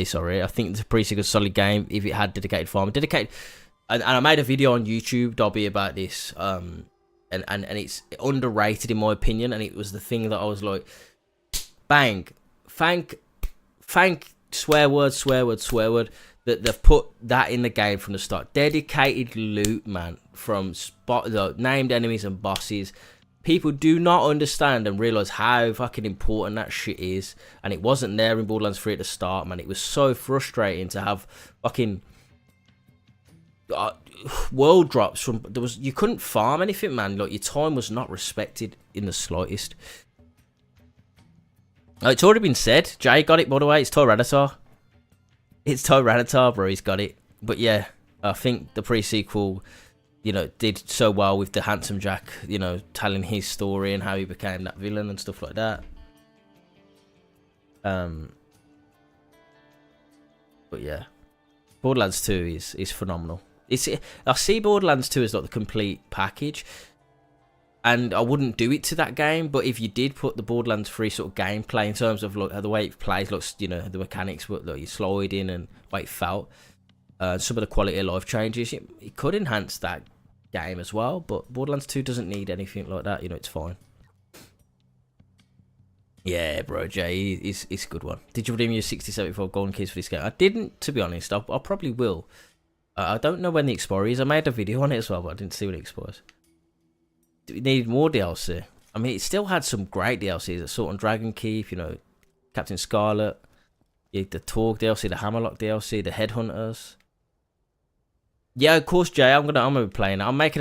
S1: sorry. I think it's a pretty good solid game if it had dedicated farm. And I made a video on YouTube, Dobby, about this. And it's underrated in my opinion. And it was the thing that I was like, bang, thank, swear word, that they've put that in the game from the start. Dedicated loot, man, from named enemies and bosses. People do not understand and realise how fucking important that shit is. And it wasn't there in Borderlands 3 at the start, man. It was so frustrating to have fucking world drops from... You couldn't farm anything, man. Like, your time was not respected in the slightest. It's already been said. Jay got it, by the way. It's Tyranitar. It's Tyranitar, bro. He's got it. But yeah, I think the pre-sequel... you know, did so well with the Handsome Jack, you know, telling his story and how he became that villain and stuff like that. But yeah, Borderlands 2 is phenomenal. I see Borderlands 2 as like the complete package, and I wouldn't do it to that game. But if you did put the Borderlands 3 sort of gameplay in terms of like the way it plays, like, you know, the mechanics, like you slide in and the way it felt. Some of the quality of life changes, it could enhance that game as well, but Borderlands 2 doesn't need anything like that, you know, it's fine. Yeah, bro, Jay, it's a good one. Did you redeem your 6074 golden keys for this game? I didn't, to be honest. I probably will. I don't know when the expiry is. I made a video on it as well, but I didn't see when it expires. Do we need more DLC? I mean, it still had some great DLCs. Assault on Dragon Keep, you know, Captain Scarlet. Yeah, the Torg DLC, the Hammerlock DLC, the Headhunters. Yeah, of course, Jay. I'm gonna be playing it. I'm making